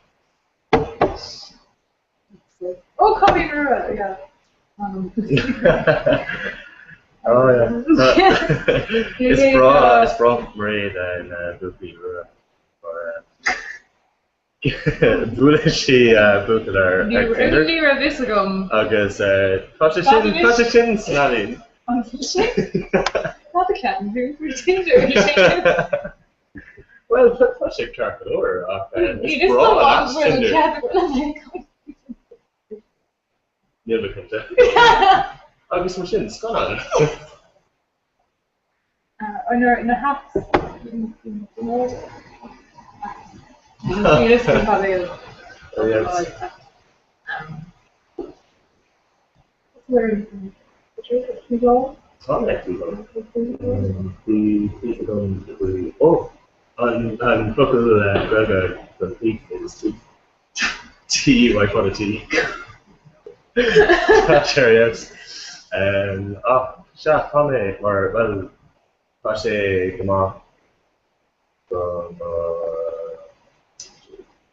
Oh, cutting yeah. Oh yeah. It's bra Marie and Buffy for Dúla sí bucail ar Tinder. Ní ra vis agam. Agus tá sin snalín. Not a can for Tinder. Well, tá sé ceart óir ach Ní is so long for the cat. Níl cynta. Agus mar sin scanán. In a half. Yes, where we go? Oh, and buckle Gregor the peak is tea, like what a tea. Sure, yes. Chef, Tommy, or well, Pashe, come on. From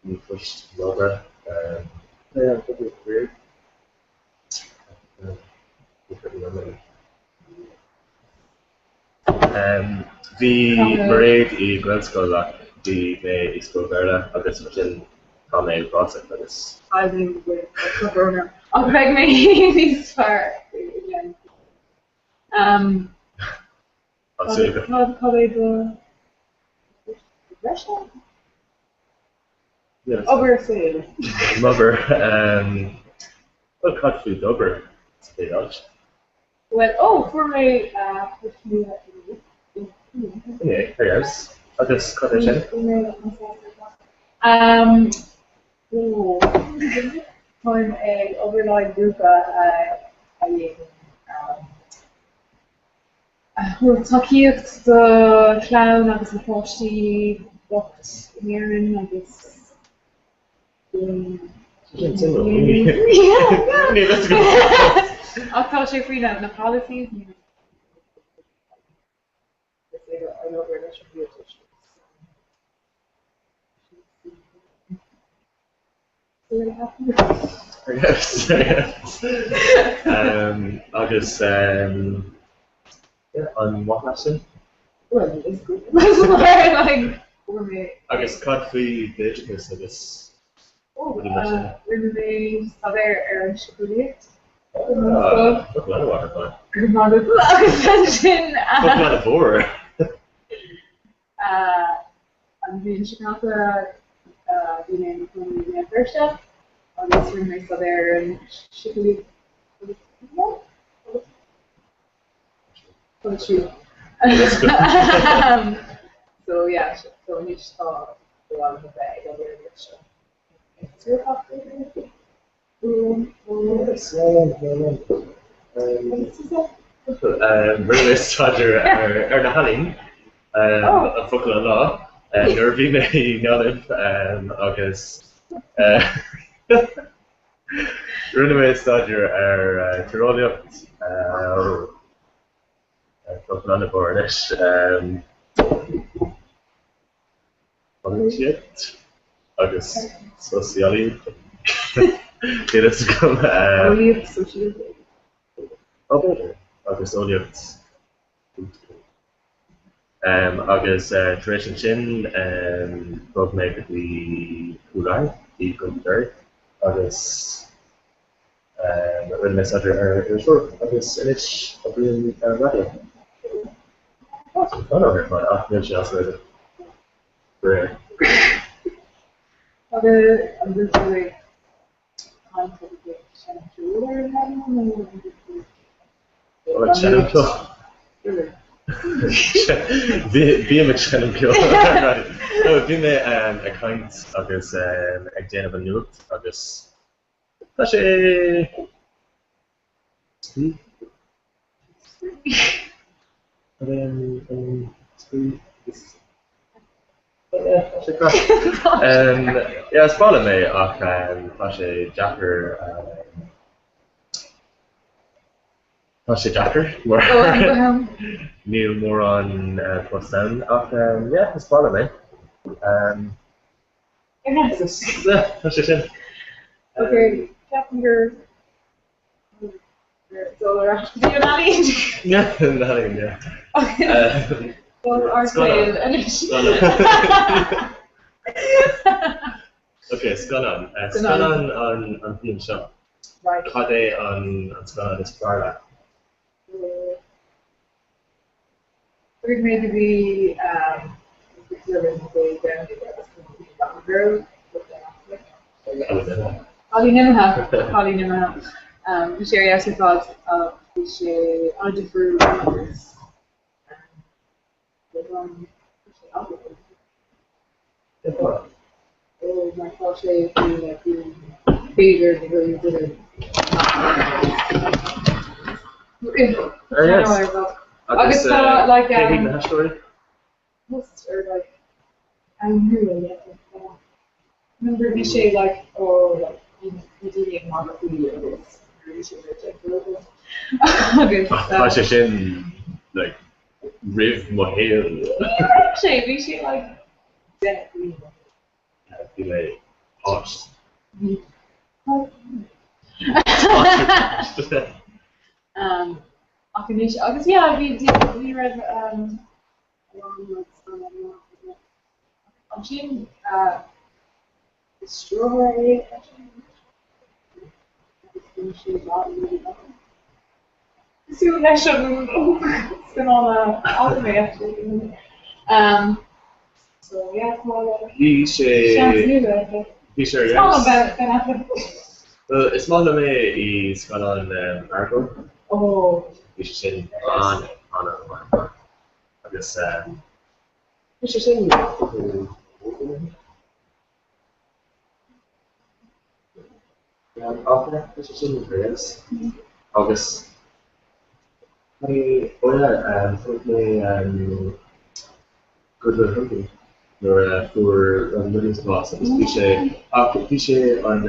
the first lover. Yeah, that was weird. The married I Glasgow, the May is Roberta, I guess much in common process for this. I think with Corona. I'll beg me these far again. How they the Russia? Yes. Overseas. Mother, well, cut food over. Well, for my yeah, yes. I'll just cut it in. I'm a overnight group. We're talking the clown agus the posty box hearing agus. Let's go. I'll tell you free now. The policies. I know where that should be a Yes. August, yeah, on what lesson? Well, it's good. Like, August cut free digitals, I guess. Oh, we're the other Aaron Shikuliet. Look at that water. Good morning. Attention. Look at the board. I'm in Chicago. The name from the first step. On this room, I saw there and Shikuliet. Oh, true. So yeah, so we just saw the one of the bag of the show. Bring this Roger or the Halling, a focal law, Nervy May Nolib, August. Runaway Stodger are Tiroliot, focal on the board. Shit. August Socially. It is come. August Oliot. August Tradition Chin, both make the Kulai, the Comhrá. August when I started our short, August Enich, Oblivion Radio. What's fun over here, man? Maybe she also read it. Rare. I'm just really Well, Shannon Kill. Be a Shannon Kill. No, be me account August again of a note August. That's a. Yeah, it's probably me. Actually, Jacker. Jacker. More. Neil more on plus down. Yeah, it's probably me. Yeah, that's it. Okay, Captain. So we're actually doing that. Yeah, nothing. Yeah. Okay. Well, our sale and Okay, scannon. Scannon on Team Shop. Right. Kade on scannon is Florida. Would maybe be girl. Holly Nimmer. We share as thoughts of we share on different numbers. Oh, my gosh, they like bigger than good. Okay. Yes. I guess like taking the story. Or like I knew it. Remember we say like you did it more for you. Okay. I should like Riv Mohale. Actually, we say like that. Be like hot. I guess yeah, we read Jim strawberry. See what I shouldn't. It's been on alchemy actually. So yeah, it's more like T-shirt. It's all about Ben It's not a me is gone on Argo. Oh. You should say on I guess You should say okay, this is in Paris. August. Good hunting. For millions of us, cliché on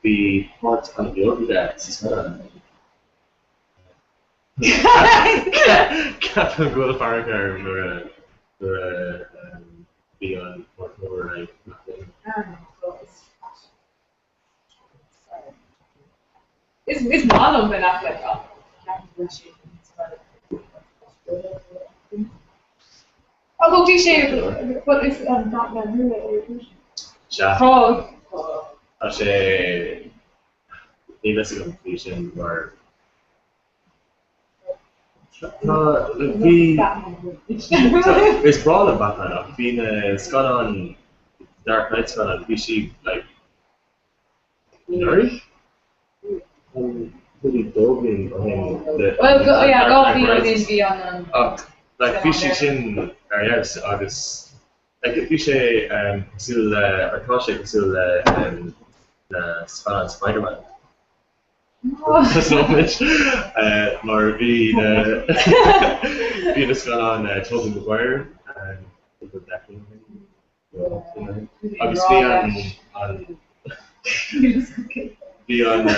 the part on the other that Captain go to Farrakhan or be on what more like nothing. It's Marlon Ben Affleck. Although cliché, but it's not Ben. Ja. Als je niet best een completion, maar it's broad in Batman. Being it's gone on Dark Knight's gone on PC like Nuri. Really doving on the. Well, yeah, God be on. Like PC Chin areas August. Like if you say still or Toshik still Spider-Man. That's not much. Nor be just gone on Tobey Maguire and people backing him. Obviously on be on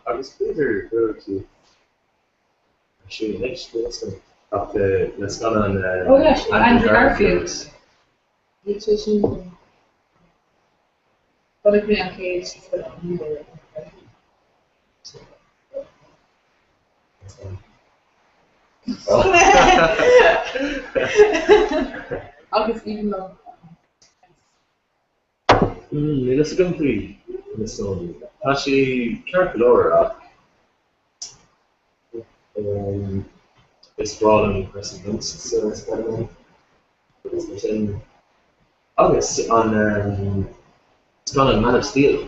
obviously they're to actually next up the let's go on Andrew Garfield. But if we are caged, August even though. Let's go through this one. Actually, careful over it's broad and precedence, so it's better. August on it's gone on Man of Steel.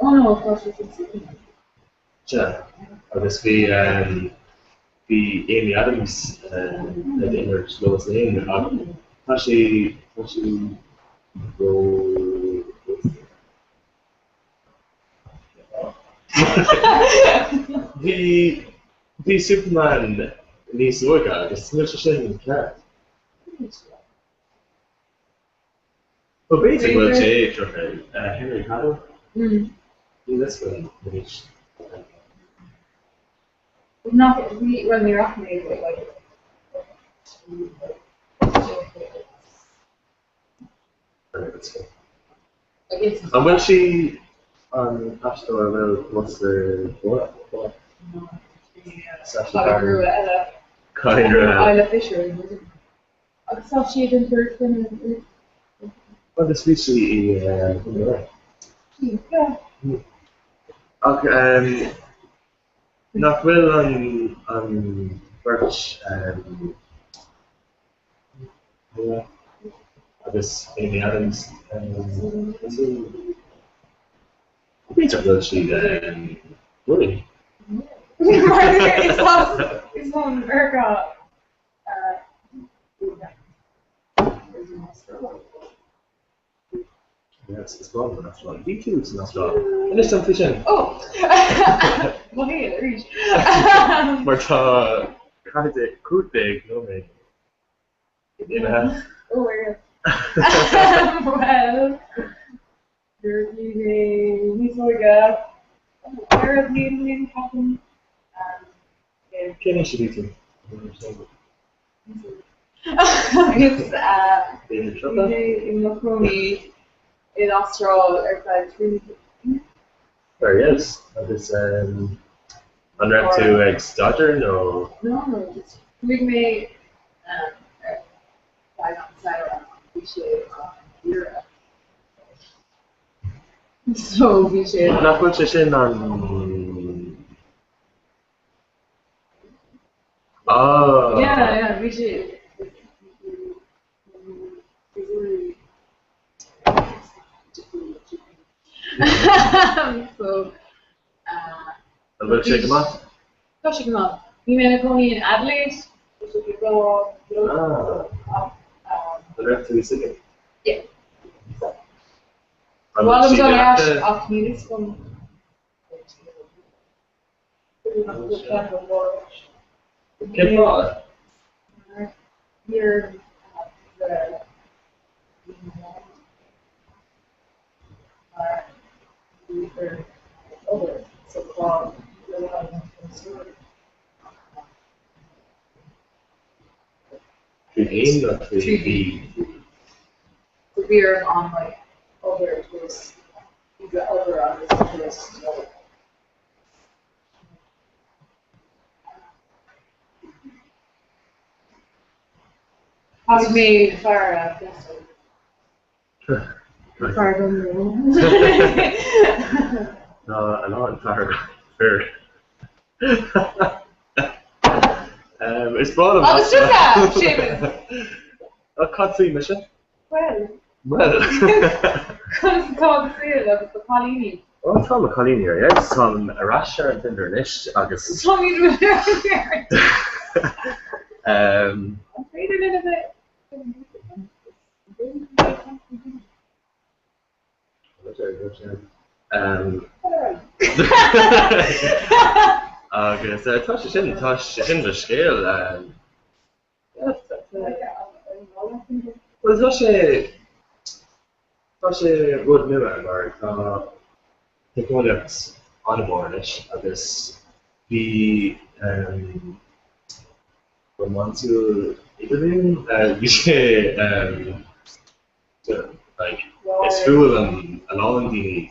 Oh no, of course it's Yeah, August be Amy Adams in her slowest name. Actually go. The Superman needs to work out. It's not just in cat. But basically, we'll say Henry Cavill. That's when finished. Not when they're off me, but like. And will she after what's the what? Sasha Carter. Isla Fisher. Agus tá siad an thuirtin Wat is visie Ach, nach wil an birch agus Amy Adams Peter wil she Woody. It's on America. Yes, it's wrong, that's right. You too, it's not wrong. And it's something fishing. Oh! Well, hey, there you go. Maar gaat het goed big, no me. Yeah. Oh, where? Well, you're leaving. He's so good. Where is leaving? Happen. Kenny should be too. It's in the Crony in Austral airplane 3. There he is. That is on route to Dodger? No. No, just we made I got inside around appreciate Europe. So appreciate Not much is in on Oh yeah, appreciate so a little shake him up. Go shake him up. We made a Coney in Adelaide. So we go The rest to the city. Yeah. One of them on Ash off News from Comhrá. Here the over so far. Aim not to be The beer on like over was you got over on this I've made fire out fire from the room. No, a lot of fire. Fair. It's brought him. I was just that, Seamus. I can't see mission. Well, Well. can't see it, that's the Paulini. Oh, Tom McCollin here, yeah. It's Tom a rasher and Tinder Nish, August. Tommy do it. Um, I'm faded in a bit. Okay, so touch in the scale. Well, touch a good mirror, or the products on boardish. August the from one to interview, we say like it's full along the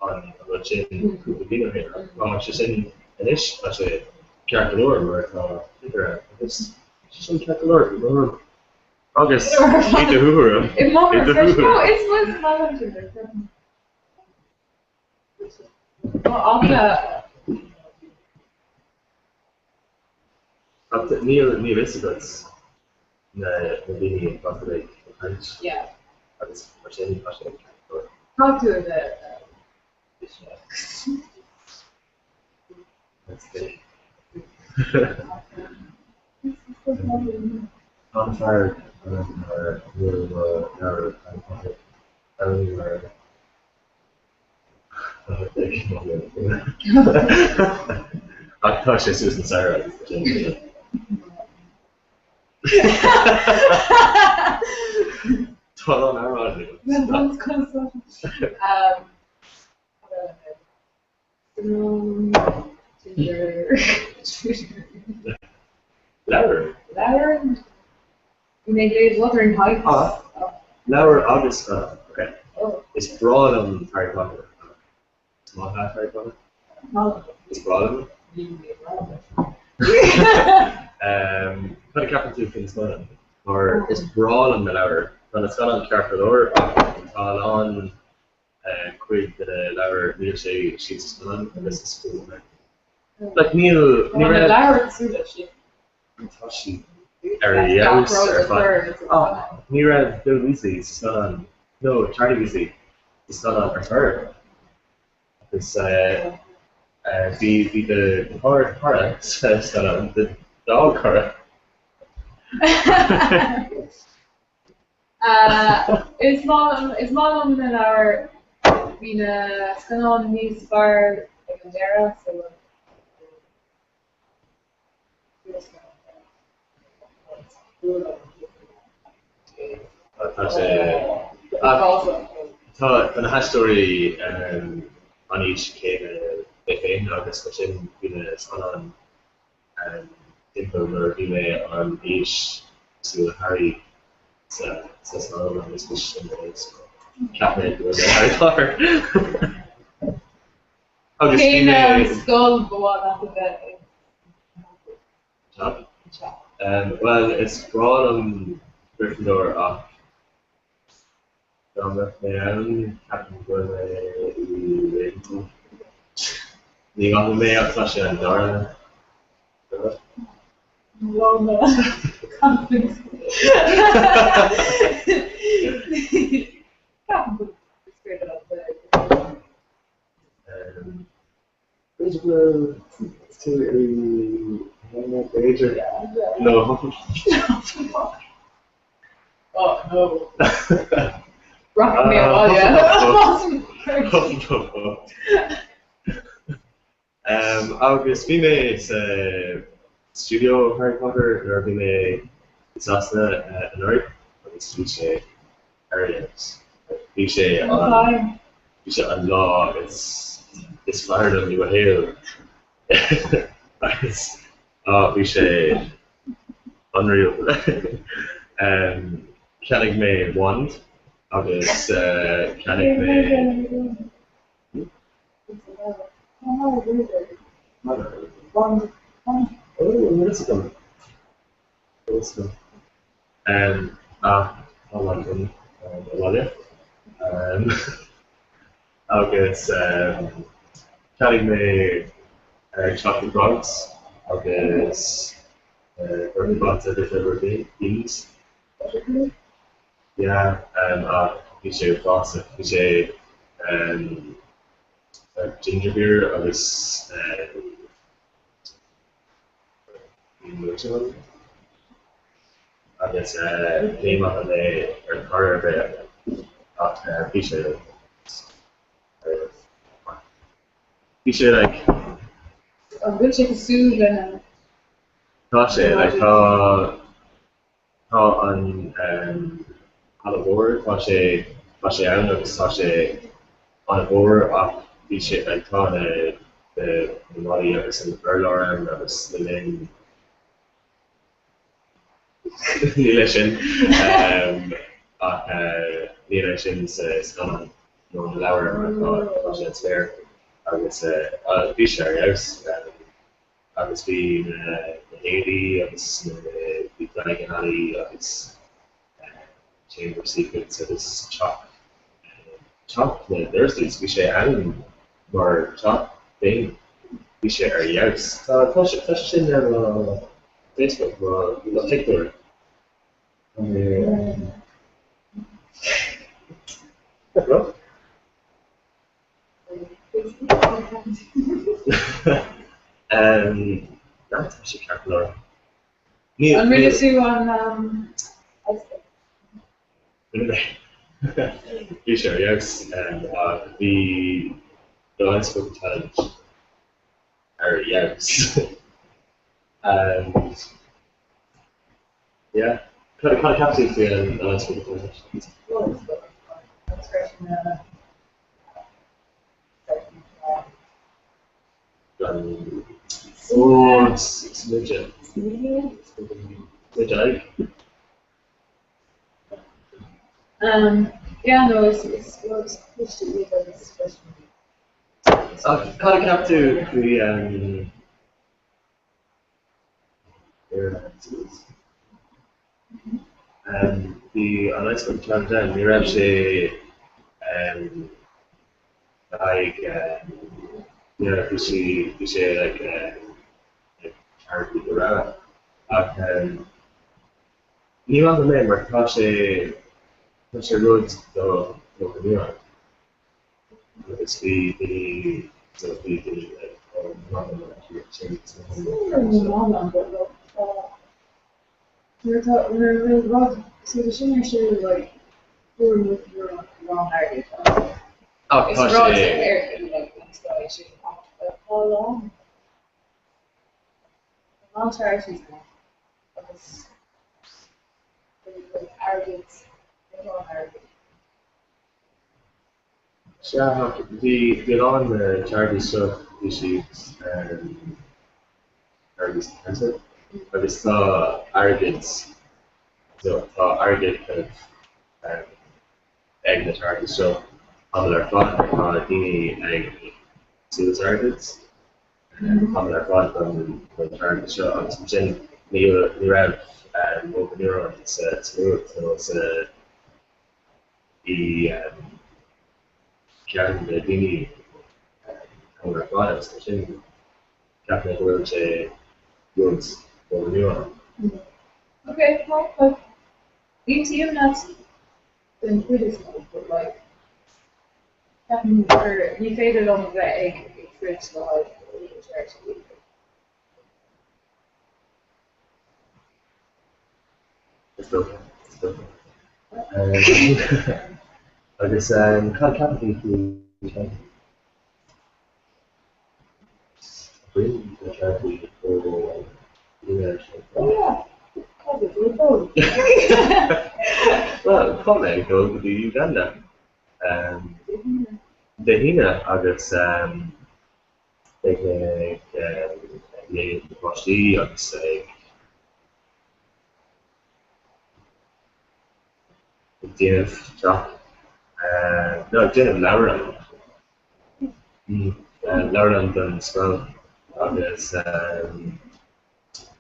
on the chin the beginning here. How much is in ish? I say calculator where it's just some calculator. August eat the hoover. It's not Near Instagrams. The video about the French. Yeah. That's machine. How to the That's good. On fire. I thought she was Susan Sarah. Total irony. Louder. You make it wuthering heights. Lower August. Okay. Oh. It's broad on Harry Potter. Small half Harry Potter. No. It's broad on. Put a cap into things on. or is brawl on the lower. When it's gone on careful lower, all on quid the lower near say she's on and this is cool. Like Neil Lara would suit it, she. Toshi Arias or fun. Oh, Neil Bill Weasley, it's not on. No, Charlie Weasley, it's not on her. It's the horror, it's not on the dog horror. Is Malum in our Vina Scanon needs bar Bandera, so Tá an hastóí an each céine féin agus go sin bhína san an impulmar bhí mé an éis sú Harry sa san an is sin Captain go Harry Potter. Agus bhí mé skull bhá well, it's brought Gryffindor up. Captain you got me up flash and Dora. No. Oh no. Rock me up, August we made studio Harry Potter or we made Sasna an art of this cliche areas. Cliche on law it's fired on you hail. Cliche unreal. Canning May wand. August Canning May. Oh, where's it going? London, Olivia. August Canning May chocolate frogs. August Burger Buns at the beans. Yeah, cliche plastic, cliche ginger beer, or this I guess name of the day or car of it cliche cliche like a good chicken soup and gosh like how on on the board Tasha Allen agus Tasha on the board of cliche like how the money agus in the Berlor agus the name Nielation Nielation's on the lower Tasha it's fair agus cliche house agus being Haiti agus the Flanagan Alley agus Chamber of Secrets so this chocolate Thursdays we share and more chop thing we share yes touch in Facebook we'll take the that's actually calculator. I'm really see on You sure, yes, and the unspoken challenge are yes. And yeah, kind of captures the unspoken challenge. Oh, it's legit. Legit. Yeah, no, it's Kind of cap to the The honest content, you're actually like you see like charity around. You have a member, because roads the new it's the So the thing actually like we're wrong target. oh, It's gosh, wrong yeah. area like that's why she how long? Long charities now. Because arrogance, wrong arrogance. Yeah, the on the charity stuff issues charity defensive, but it's the arrogance, the arrogant kind of egg the charity stuff on their front, the egg to the targets, and on their front on the charity stuff on some chin near out and open near it's smooth, so it's the Karen the dini on their front it's the chin. Captain will say goods for new. Okay, well, but even that's been critical, but like, you faded on the egg, it's critical, like, It's okay. It's okay. I guess can't capital to bring the charity for oh yeah, we're both. well, comment go to Uganda. The Hina, I guess, like, the Roshi, I guess, Dave Jock, no, Dave Lauren. Lauren done spell, I guess,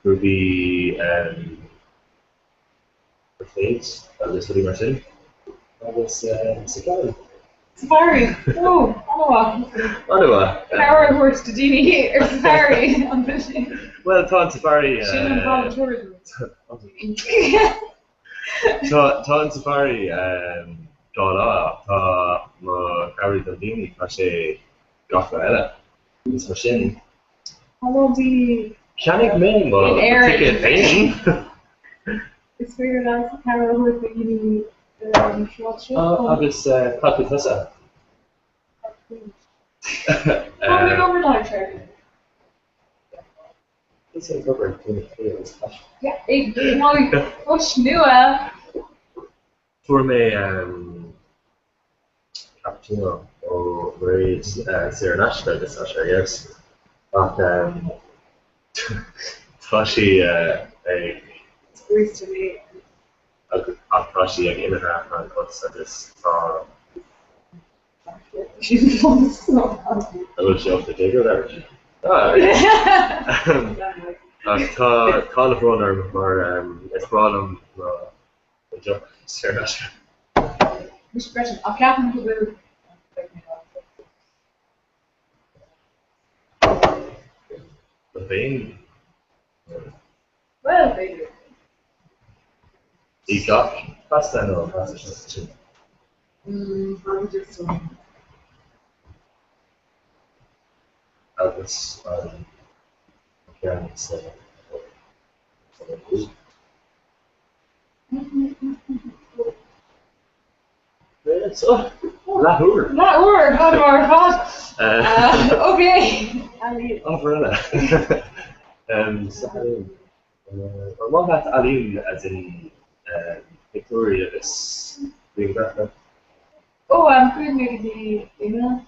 Ruby, Face, I guess, Ruby Martin. I guess, Safari. Safari. Oh, Ottawa. Power horse to Dini or Safari. I'm fishing. Well, Todd Safari. Tourism. Todd Safari. Tá má Gary Dundee tá sé gafa eile. Is mar sin. Hello, the. Ceannig mé má ticket féin. It's figured out Power horse to Dini. Agus Patrick Tessa. Probably overnight training. It's a cover Yeah, it might push new. For me, cappuccino or very Sarah Nashville, this I guess. But flashy a It's to me. a flashy like in and out on cuts I just She's so I will show up the digger there. Tá le runner mar is problem the job Sarah Nashville. Mr. Gretchen, I'll cap him to the. The vein. Well, baby. You got pasta no pasta. I'm just Albus can say. So, Lahore. Lahore, God of our God. Okay. Umbrella. What about Ali as in Victoria is doing that? Oh, I'm good maybe the email.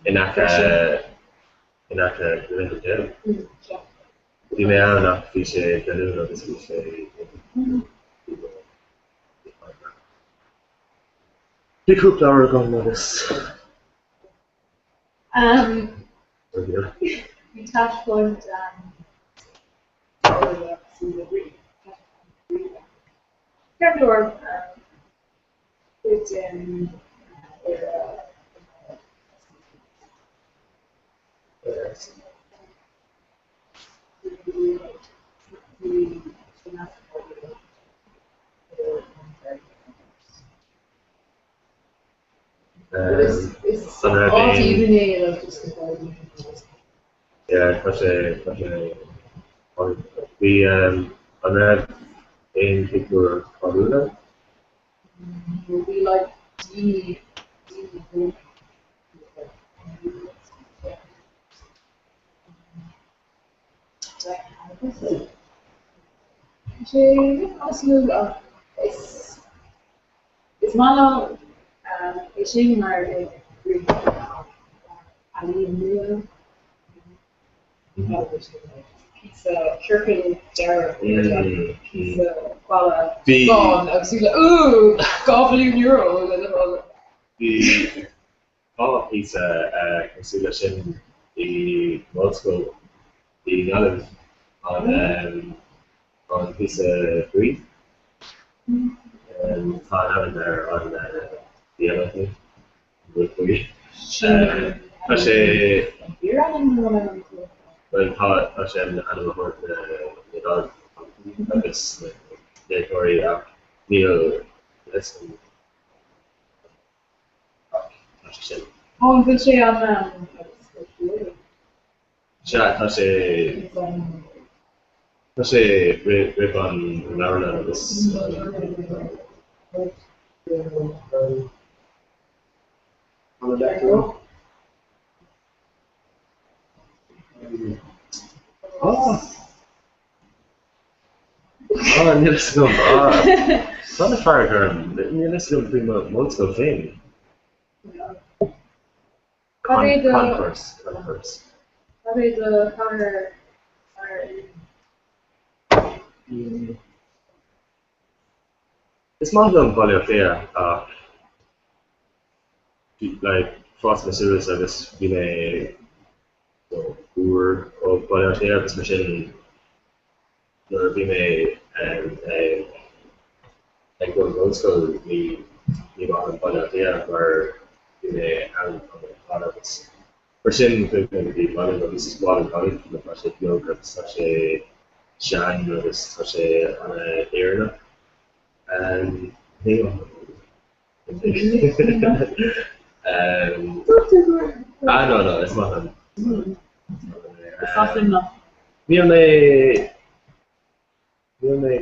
In that jail. Di me ha una fiche che lui non si dice. Die Kuppler going with this. We touched on Kevlar is it's all evening just yeah, we on that in people Padula. will be like the it's malo ishing mar ali new pizza circle there pizza quala gone absolutely ooh €1 The all pizza consideration the multiple the olive on pizza 3 and thought having there on the other thing with we actually when thought actually animal work the dog this the story Neil listen oh good say on chat actually rip on Maryland this on the back row. Niels go. Sånn fargen. Niels go bli multiple thing. Concourse. What is the color? It's not going to be fair. Like fast materials, I guess, been a poor or body fair. This machine, there been a like going school. We got a body fair where been a and part of this. Person could be body, but this is body college. The first yoga, such a Jan, such a area. And hang on. No, it's not him. It's not enough. We only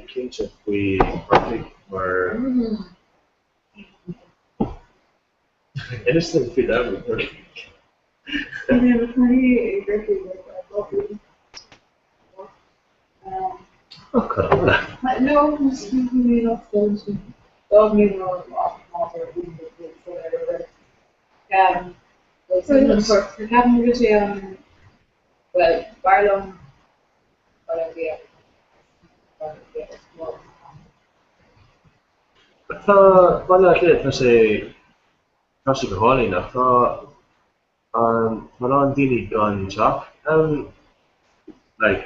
kinship we perfect or innocent fit out with perfect. Oh, come on. No, it's really not so. Dog me no for having really well Barlon Well, actually, that's a good enough. On Dini gone chop. Like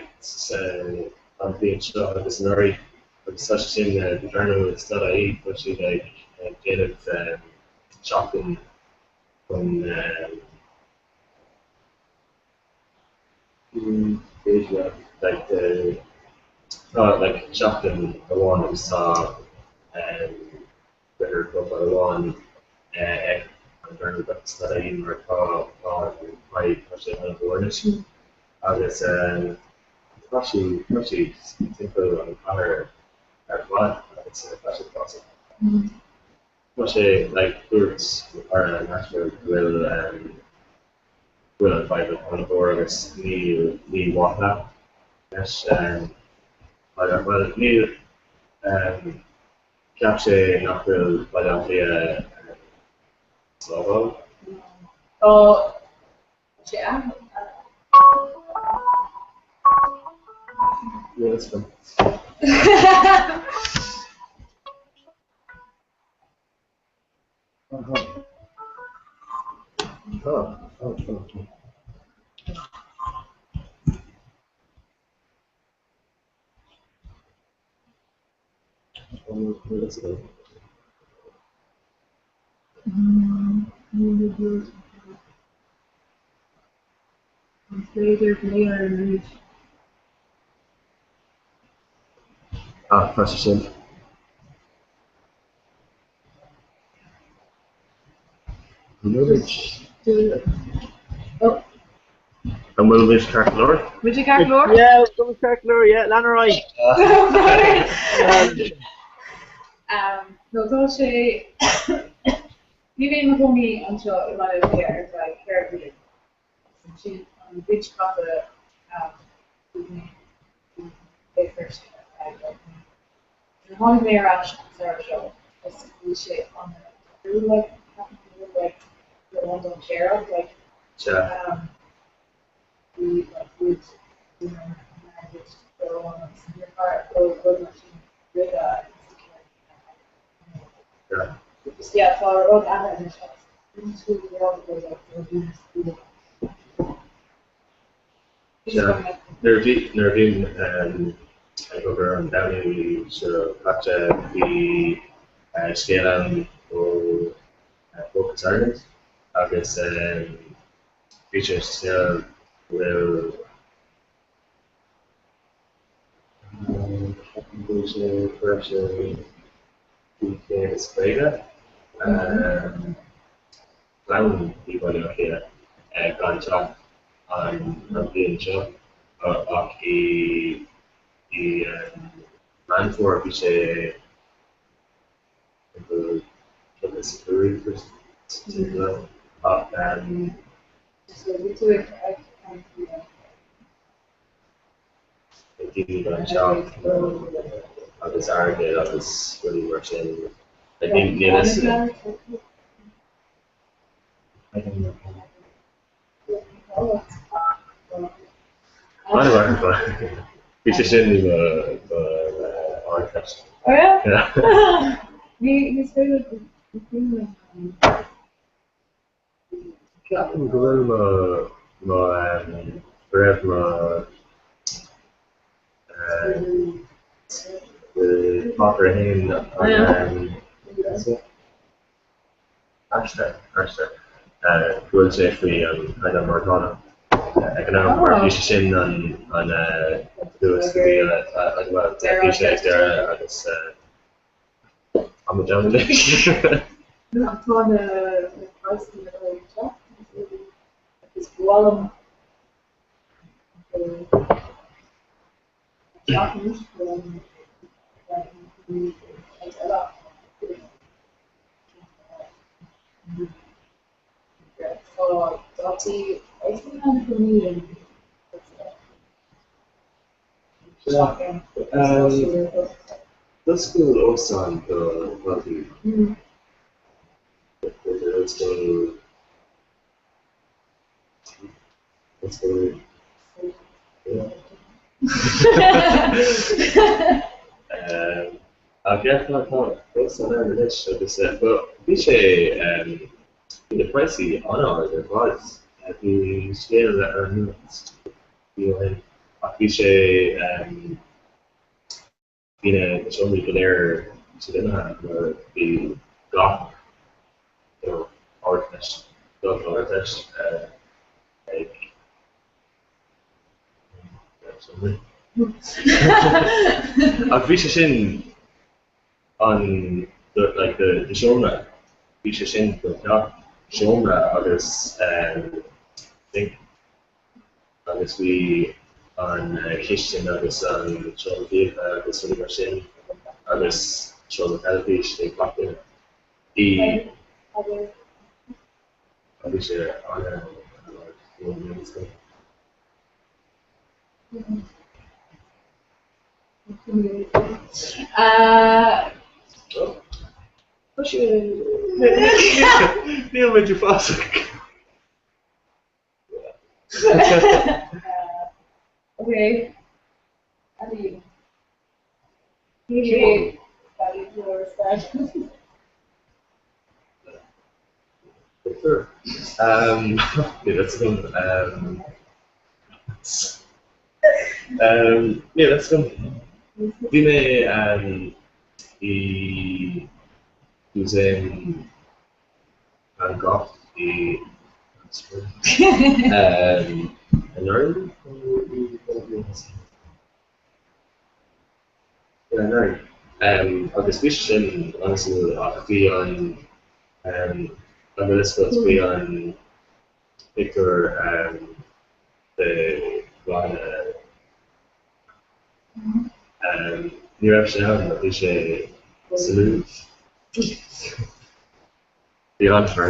I'm being shot at this Nuri, but such thing the journalist that I eat, but she like kind of chopping from like the like chopping the one that we saw better go by the one journalists that I eat or my person on awareness. I guess especially simple and color are fun. It's a fashion process. Especially like birds are a natural will find it on the board. I guess need water. Yes, well need capture not will by the slow. oh yeah. Yeah, that's fun. Let's go. Precision. Woolwich. Oh, And Woolwich Carclore. would you get Lord? Yeah, Woolwich Carclore, yeah, Lanneroy. No, so she, even with me until a lot of years, like, carefully. She, which got the, the first, the one there at Sarah show, was shit on the, it was like, like, the ones on chair, like, Yeah. we, like, would, you know, manage to go on your part, go much with, Yeah. yeah, so I wrote out and into the world of the Yeah. Nervin over on Downey so catch the scale or focus Ireland. I guess features still will correction display that. Clown people here contract on being job of the man for which the security first so we do it, the TV contract of this argue of this really works in I think I don't know. It's just in the architect. Oh yeah? Yeah. We started the thing Captain Gorilla, Brevma, the Potter Hain, Ashton, Will Jeffrey, and Adam Martana. Economic participation on Lewis as well. Appreciate there at this on the John Lake. not on the price in the chat. It's Wallum. So, Dottie, I think I'm familiar. The school also on the body. Let's go. Yeah. I've got my thought. Also, I'm not sure this, but which the pricey honor there was at the scale that are not feeling. Afishe being a show me there to the goth, artist, goth artist, like something. Afishe in on the genre, Afishe in the goth genre. Others think. Agus we an Christian agus an Sean agus Oliver Sin agus Sean Elfish they packed in the agus on what's your Neil made you fast. Okay. I mean, maybe your respect. Sure. Yeah, that's good. Yeah, that's good. Dime, y usé Bangkok y learn. Yeah, learn. Agus vision honestly be on on the list to be on Victor the one New Amsterdam is a salute. The answer.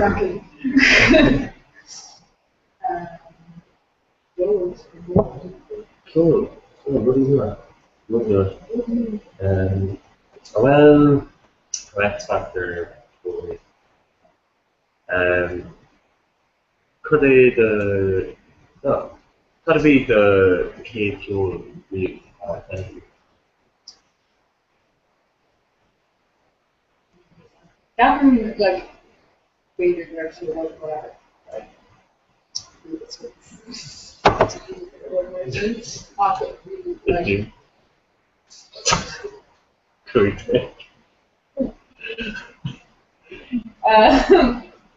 Cool. What do you do? What do you do? Well, X Factor. Could they the no? Could it be the K fuel? That one, like, bigger nursery or whatever. Like, awesome. Like,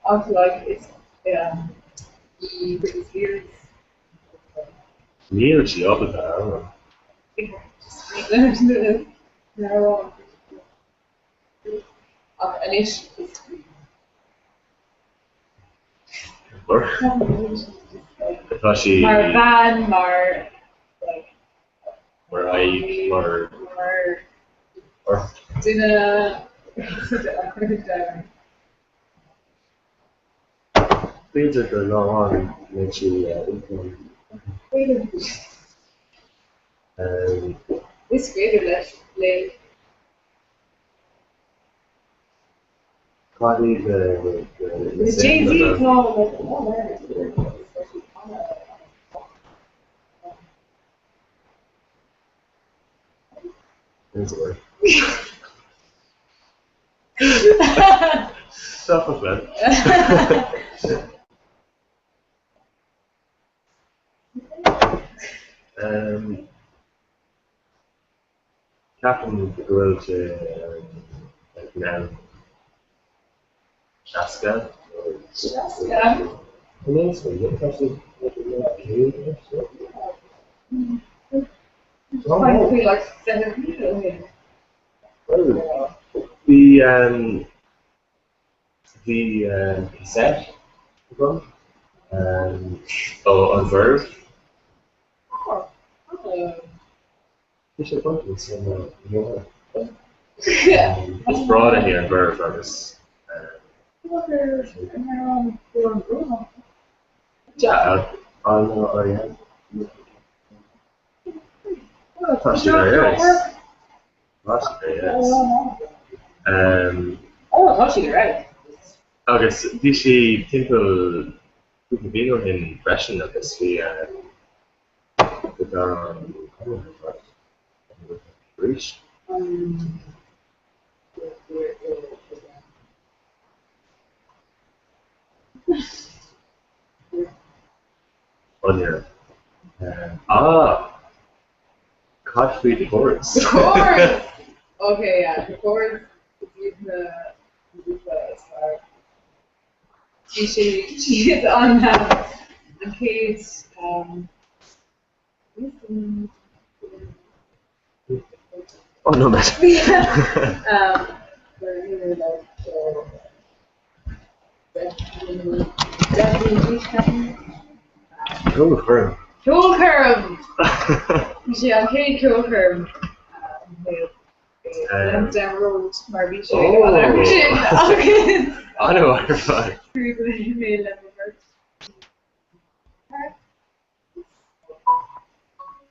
also, like, it's, the Britney Spears. Nearly up at that. No. An issue. Maar van, maar like. Where I or Dinner. things that are going on makes you income. This greater late. Probably the Jay-Z called Stuff of that. Captain the girl to like now Shaska. Shaska. Amazing. What actually I feel like 7 people here. The cassette from on Verve. You should put this in it's broad in here in Verve on this. Yeah, oh yeah. Yes. Oh, actually, right. Agus bhí sé timpeall bhíú in freisin agus bhí bríis. Onion. Coffee the chorus. The chorus! Okay, yeah, the chorus is she is on page oh no matter. Cool firm. Cool curve. She on Kate Cool curve. Down road, Marby. I know what you're fine.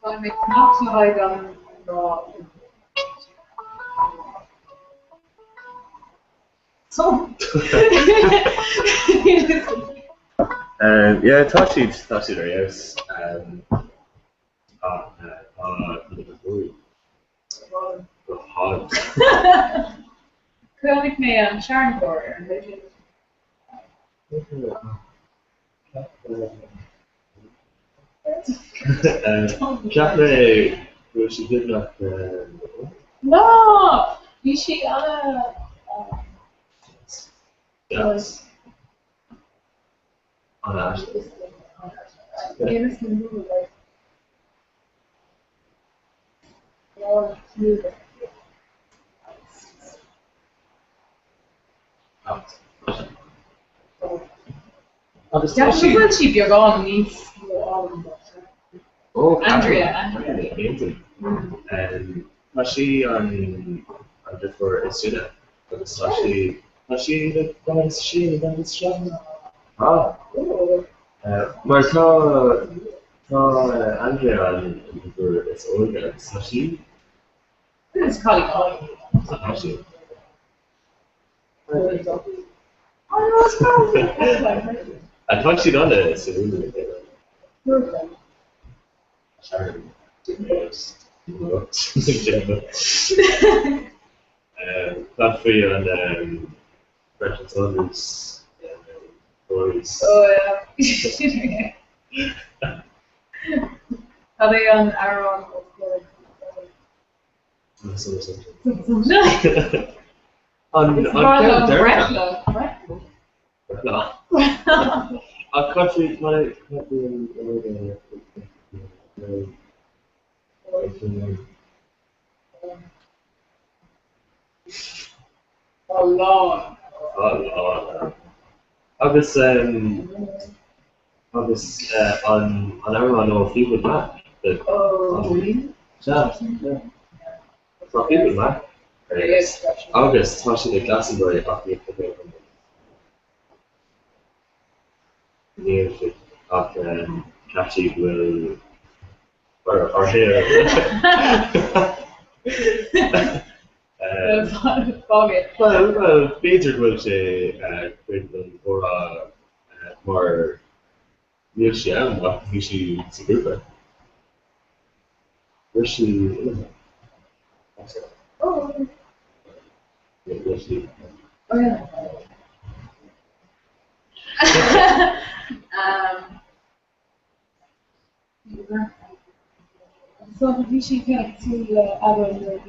I make not so high down raw. So. Yeah, touchy there, yes. Chronic me on Sharon Corner. Cafe, she did not. No! You should, Yes. On Ash. Cheap you're gone, niece. Oh, Andrea. Painting. And was she on just for a student? But was she the one that's strong? Ah. Maar Andrea voor het orga, was she? It's probably Was she? I thought she'd done it, so sorry. Not for you and Precious Others stories. Oh yeah. Are they on Aaron? I can't read my Oh Lord. I was on everyone know Fleetwood Mac. Really? Yeah. For Fleetwood Mac. August, Tashi the Glastonbury after the near after Catchy will or here. Well, Peter will say Quinton for more Nielsia and what she group. Where's she? Oh. Where's she? Oh yeah. So we should get to other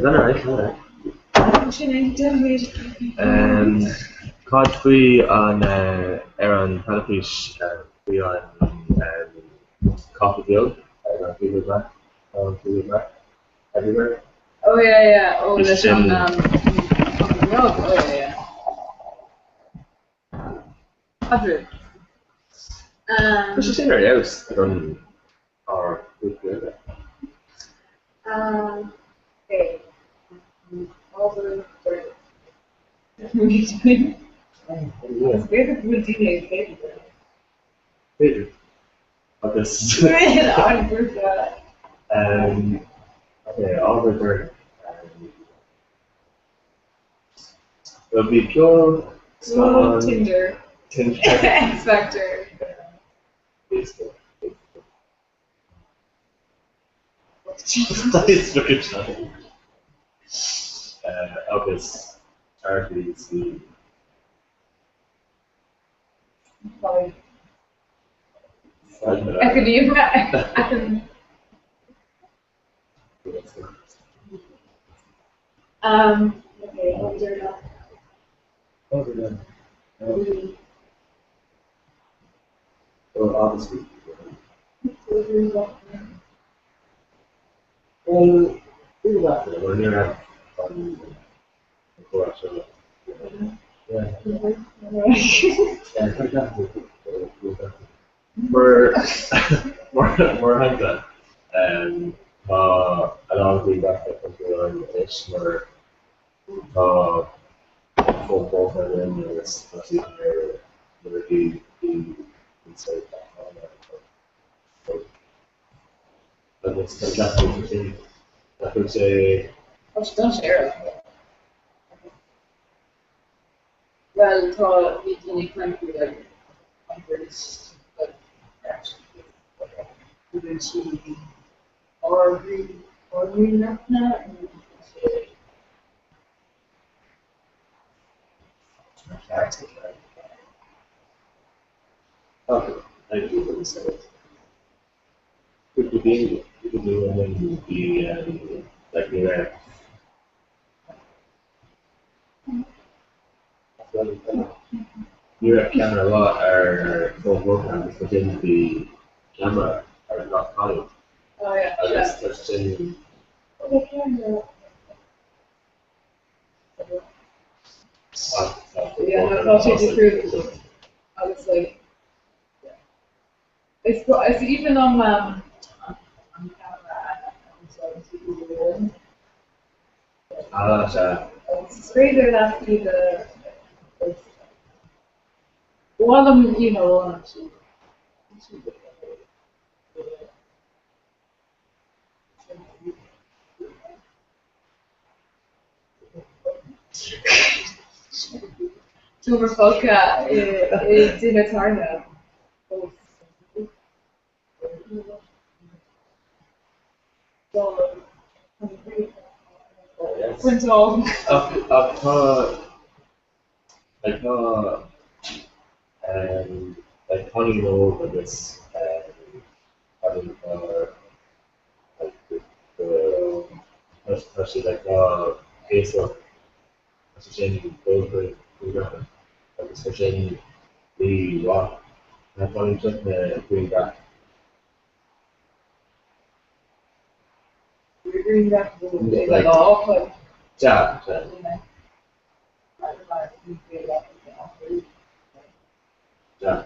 Alright. Cod we on Aaron Hanafish, we on Coffee Guild, Fleetwood Mac, everywhere. Oh yeah. Oh, that's on road. Oh yeah. 100. What's she in her house? Or Okay. Over 30. It's weird that we're teenage baby. Peter. This. Okay, Oliver. It'll be pure. Tinder. X Factor. Facebook. Facebook and channel. August. Charities. Fine. I can leave that. I can. Okay, under that. Over there. Obviously. Well, do that when you're at yeah. We're like that. Along with that, on the dish, we're full and then there's the inside that. agus tá ceapú sin a chuir sé Oh, she don't share it. Well, tá bhí daoine clemú le an British then she or green na okay, I do what you said. Could be and then be like your camera a lot are full programs within the camera are not column. Oh yeah. I guess that's the yeah, no, I thought she just proved it. I was like, yeah. It's even on camera. It's great there that be the one of them, you know, actually. Silver Folka dinner tarna. Quintal. Like honey roll with this having like the especially like queso especially gold like especially the rock and funny just green back. Green back like off like yeah. Yeah.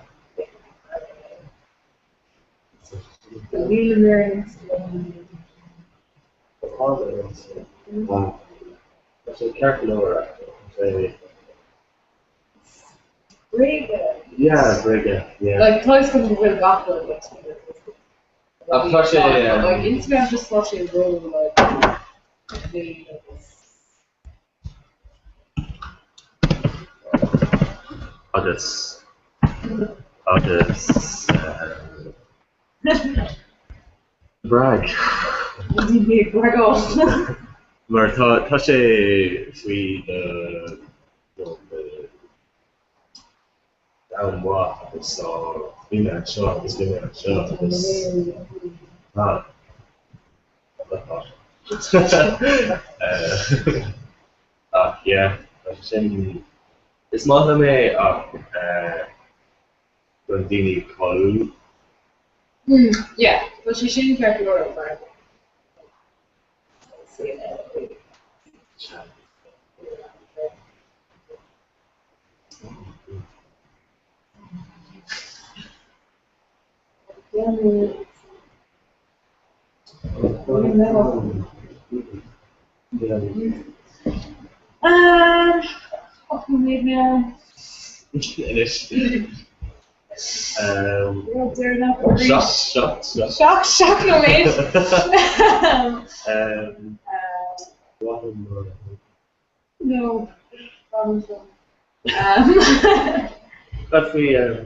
The wheeling so careful over say Brega. Yeah, Brega. Yeah. Like toys can be really awkward. Like Instagram just flashy as well. Like I'll just brag. Brag off. Maar tá sé fao downmha agus bhí an seo agus bhí an seo agus yeah, sin is má mé ach don daoine cáú. Yeah, but she shouldn't care to go over. What can we do now? Shock, no mate. No. But we yeah.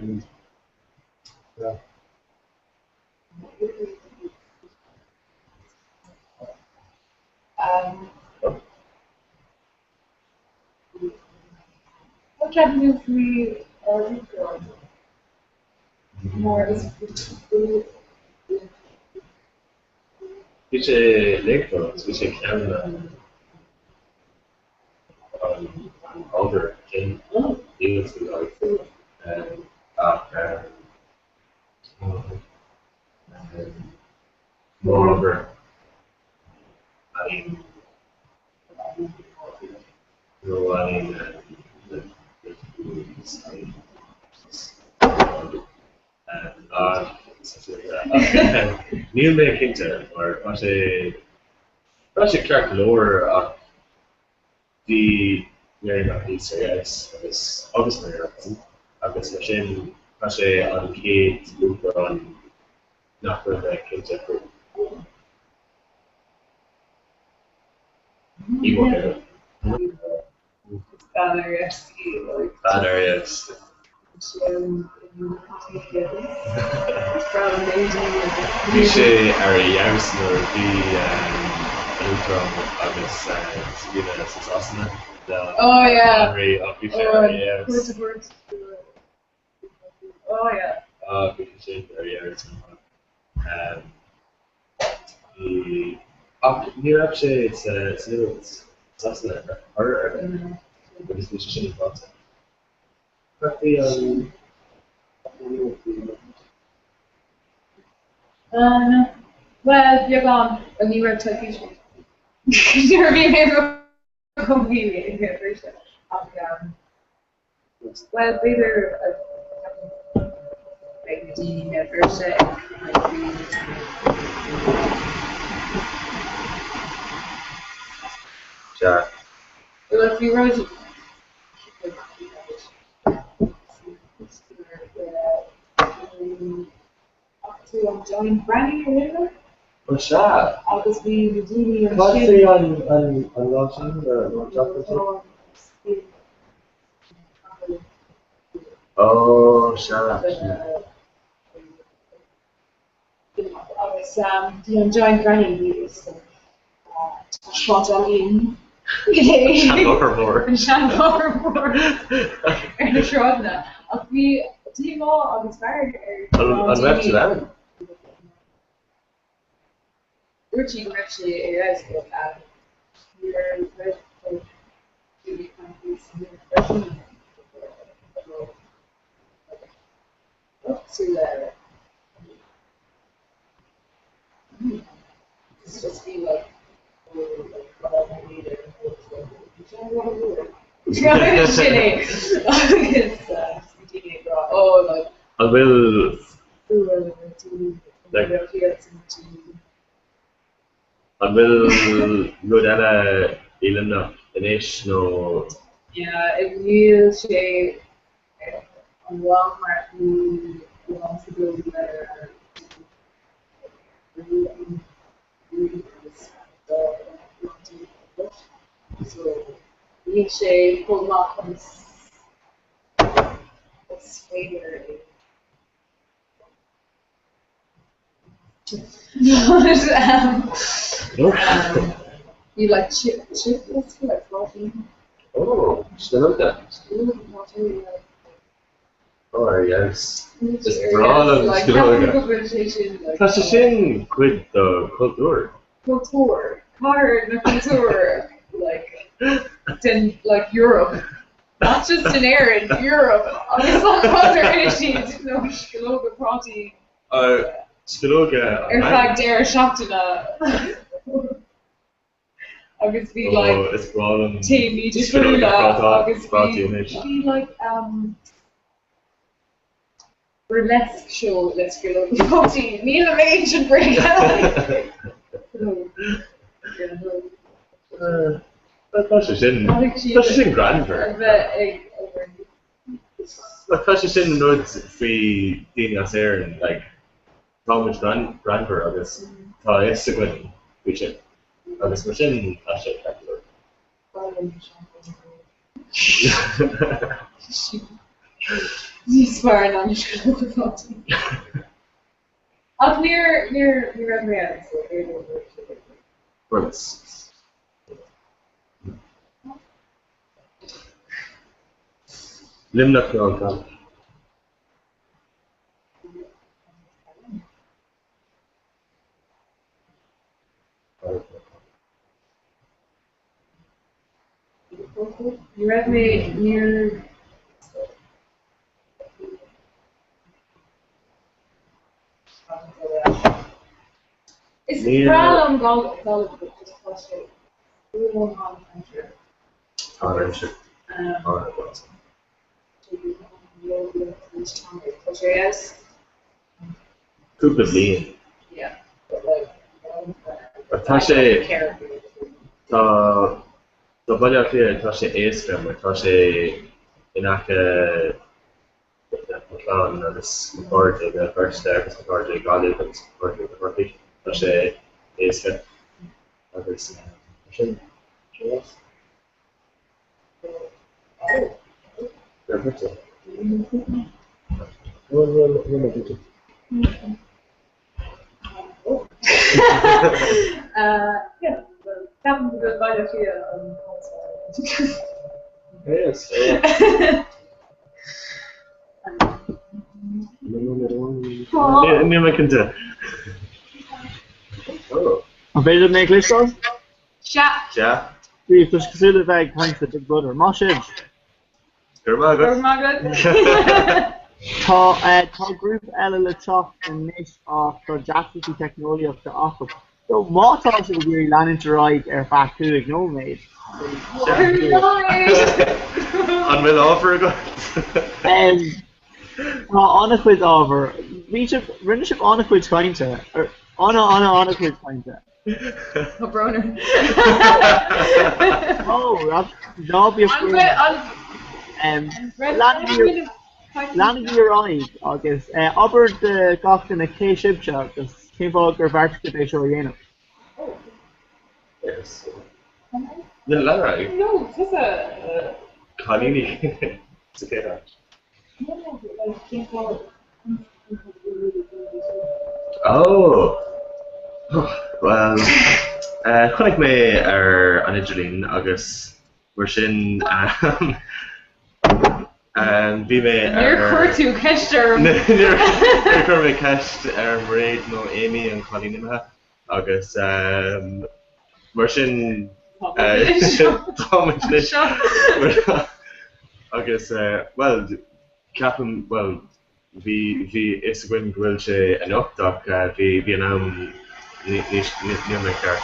What can we do more is which electrons, which camera over can use moreover, I mean, Níl mé cinnte mar tá sé ceart leir ach bhí léir nach PCS agus mé agus mar sin tá sé an céad grúpa an nach mé cinnte Emo Banner, yes. banner, yes. Cliché Ari Arsenal the Ultron agus Sabina Sasasana. Oh yeah. Ari of Cliché Ari Oh yeah. Cliché Ari Arsenal. Here actually it's Sasana or but it's Cliché in Boston. Well, you're gone. And you were Turkish. You're being able to completely well, either like the version. Yeah. Well, if you wrote to join Brandy or whatever. What's that? I'll just be redeeming and What's the on launching the chocolate? Oh, shut up. I was join Brandy views. Shot on in. Shanghai En Shrogna. Of we team all of inspired. On Web 11. Richie actually is good at your to become this up to that. It's just be like what I needed. Oh, like I will like I will go down Ilana Dinesh no. Yeah, it will shape on Walmart who wants to go better. So we shape pull off this flavor. You like chiplets like coffee? Oh, still out there. Oh, yes. It's broad and still That's the thing with the culture. Culture. Culture. Like Europe. Not just in air in Europe. I some other issues. No, Skaloga protein. Skaloga. In fact, they're Shoptina. Agus be like it's broad and TV Agus be like burlesque show. Let's go. Protein. Me and the mage and break out. That's just in Granver. That's just in Nuds free Dina's air and like Thomas Granver, I guess. Instagram, which is I guess machine actually calculate. He's swearing on the up near Red Man. Works. Limna Kyoto. You read me near it's the problem Golden just frustrating. Could be lean. Yeah. But Tasha the budget here Tasha is from Tasha in a this recorded the first step is recorded Golden but recorded the first Tasha is others Yes. Perfect. One make it. Yeah, well, Captain good value here on Yes. Nu maar kunt je. Of weet je het mee, Clisto? Ja. Die dus gezien dat ik hangt de Big Brother. Machine. Tá grúp eile le teach an níos tar deachtaí technoliaach de acham. So mátá se bhí leanantarráid feachú ag nó méid. An bhfuil ábhar go? Tá anna chuid ábhar. Rinne sib anna chuid cainte. Anna chuid cainte. Broner. Oh, ná bí Lánigí ráid agus aber de gachtain na cé sibse agus céimfáil gur bhharrta é seo dhéanamh. Yes. The letter. No, it's just a. Kalini. It's okay. Oh. Well, chunig mé an Idirlín agus mar sin bhí mé Níor chuirtú ceistir. Níor chuir mé ceist mréad nó Amy an Cholínimethe agus mar sin agus well ceapan well bhí is gin bhfuil sé an optach bhí an am ní me ceart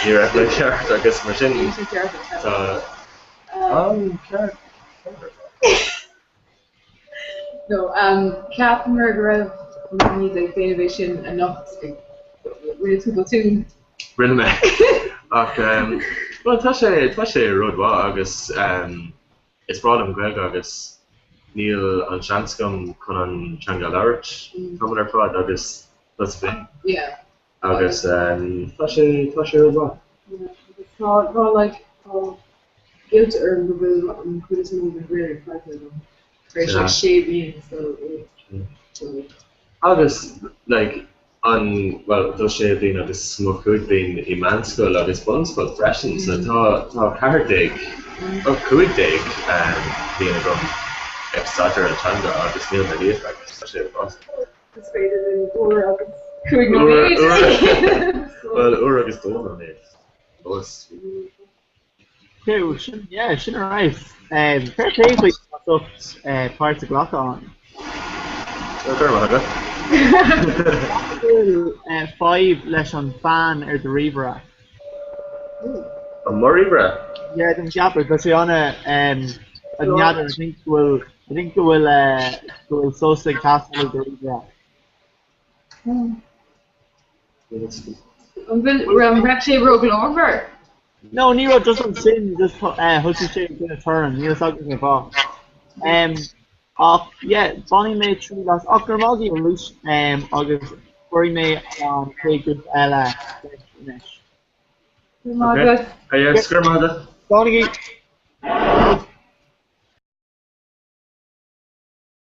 ní raibh le ceart agus mar sin tá ceart. No, Captain Murder needs like the innovation enough to really people too. Rinne me. Well, tá sé rudhá agus is brád an Greg agus níl an seanscom chun an teanga labhairt chumar ar fád agus that's been. Yeah. Agus tá sé rudhá. Tá like guilt or bhfuil an chuidir really practical. Very like shaving so. Agus like well do sé bhín agus mo chuig bhín I manscoil agus bunscoil freisin so tá cardig ó chuigdig bhíon a gom extátar an teanga agus níl na líos agus tá sé bás. It's faded in or agus chuig na líos. Well uair agus dóna níos. Bós. Okay, sin right. Fair play for you part of Glock on. Okay, 5 leis an fan the Rivera. An Rivera? Yeah, den Japper, but she on a I think will so sick castle the Rivera. Actually broke over. No, Nero doesn't sin, just Husky Shade in a turn. Nero's talking about. Yeah, Bonnie made 3 last. Octor Moggy or Luce, August, Corey May, take good Ella. Okay. Are you scared, Mother? Bonnie.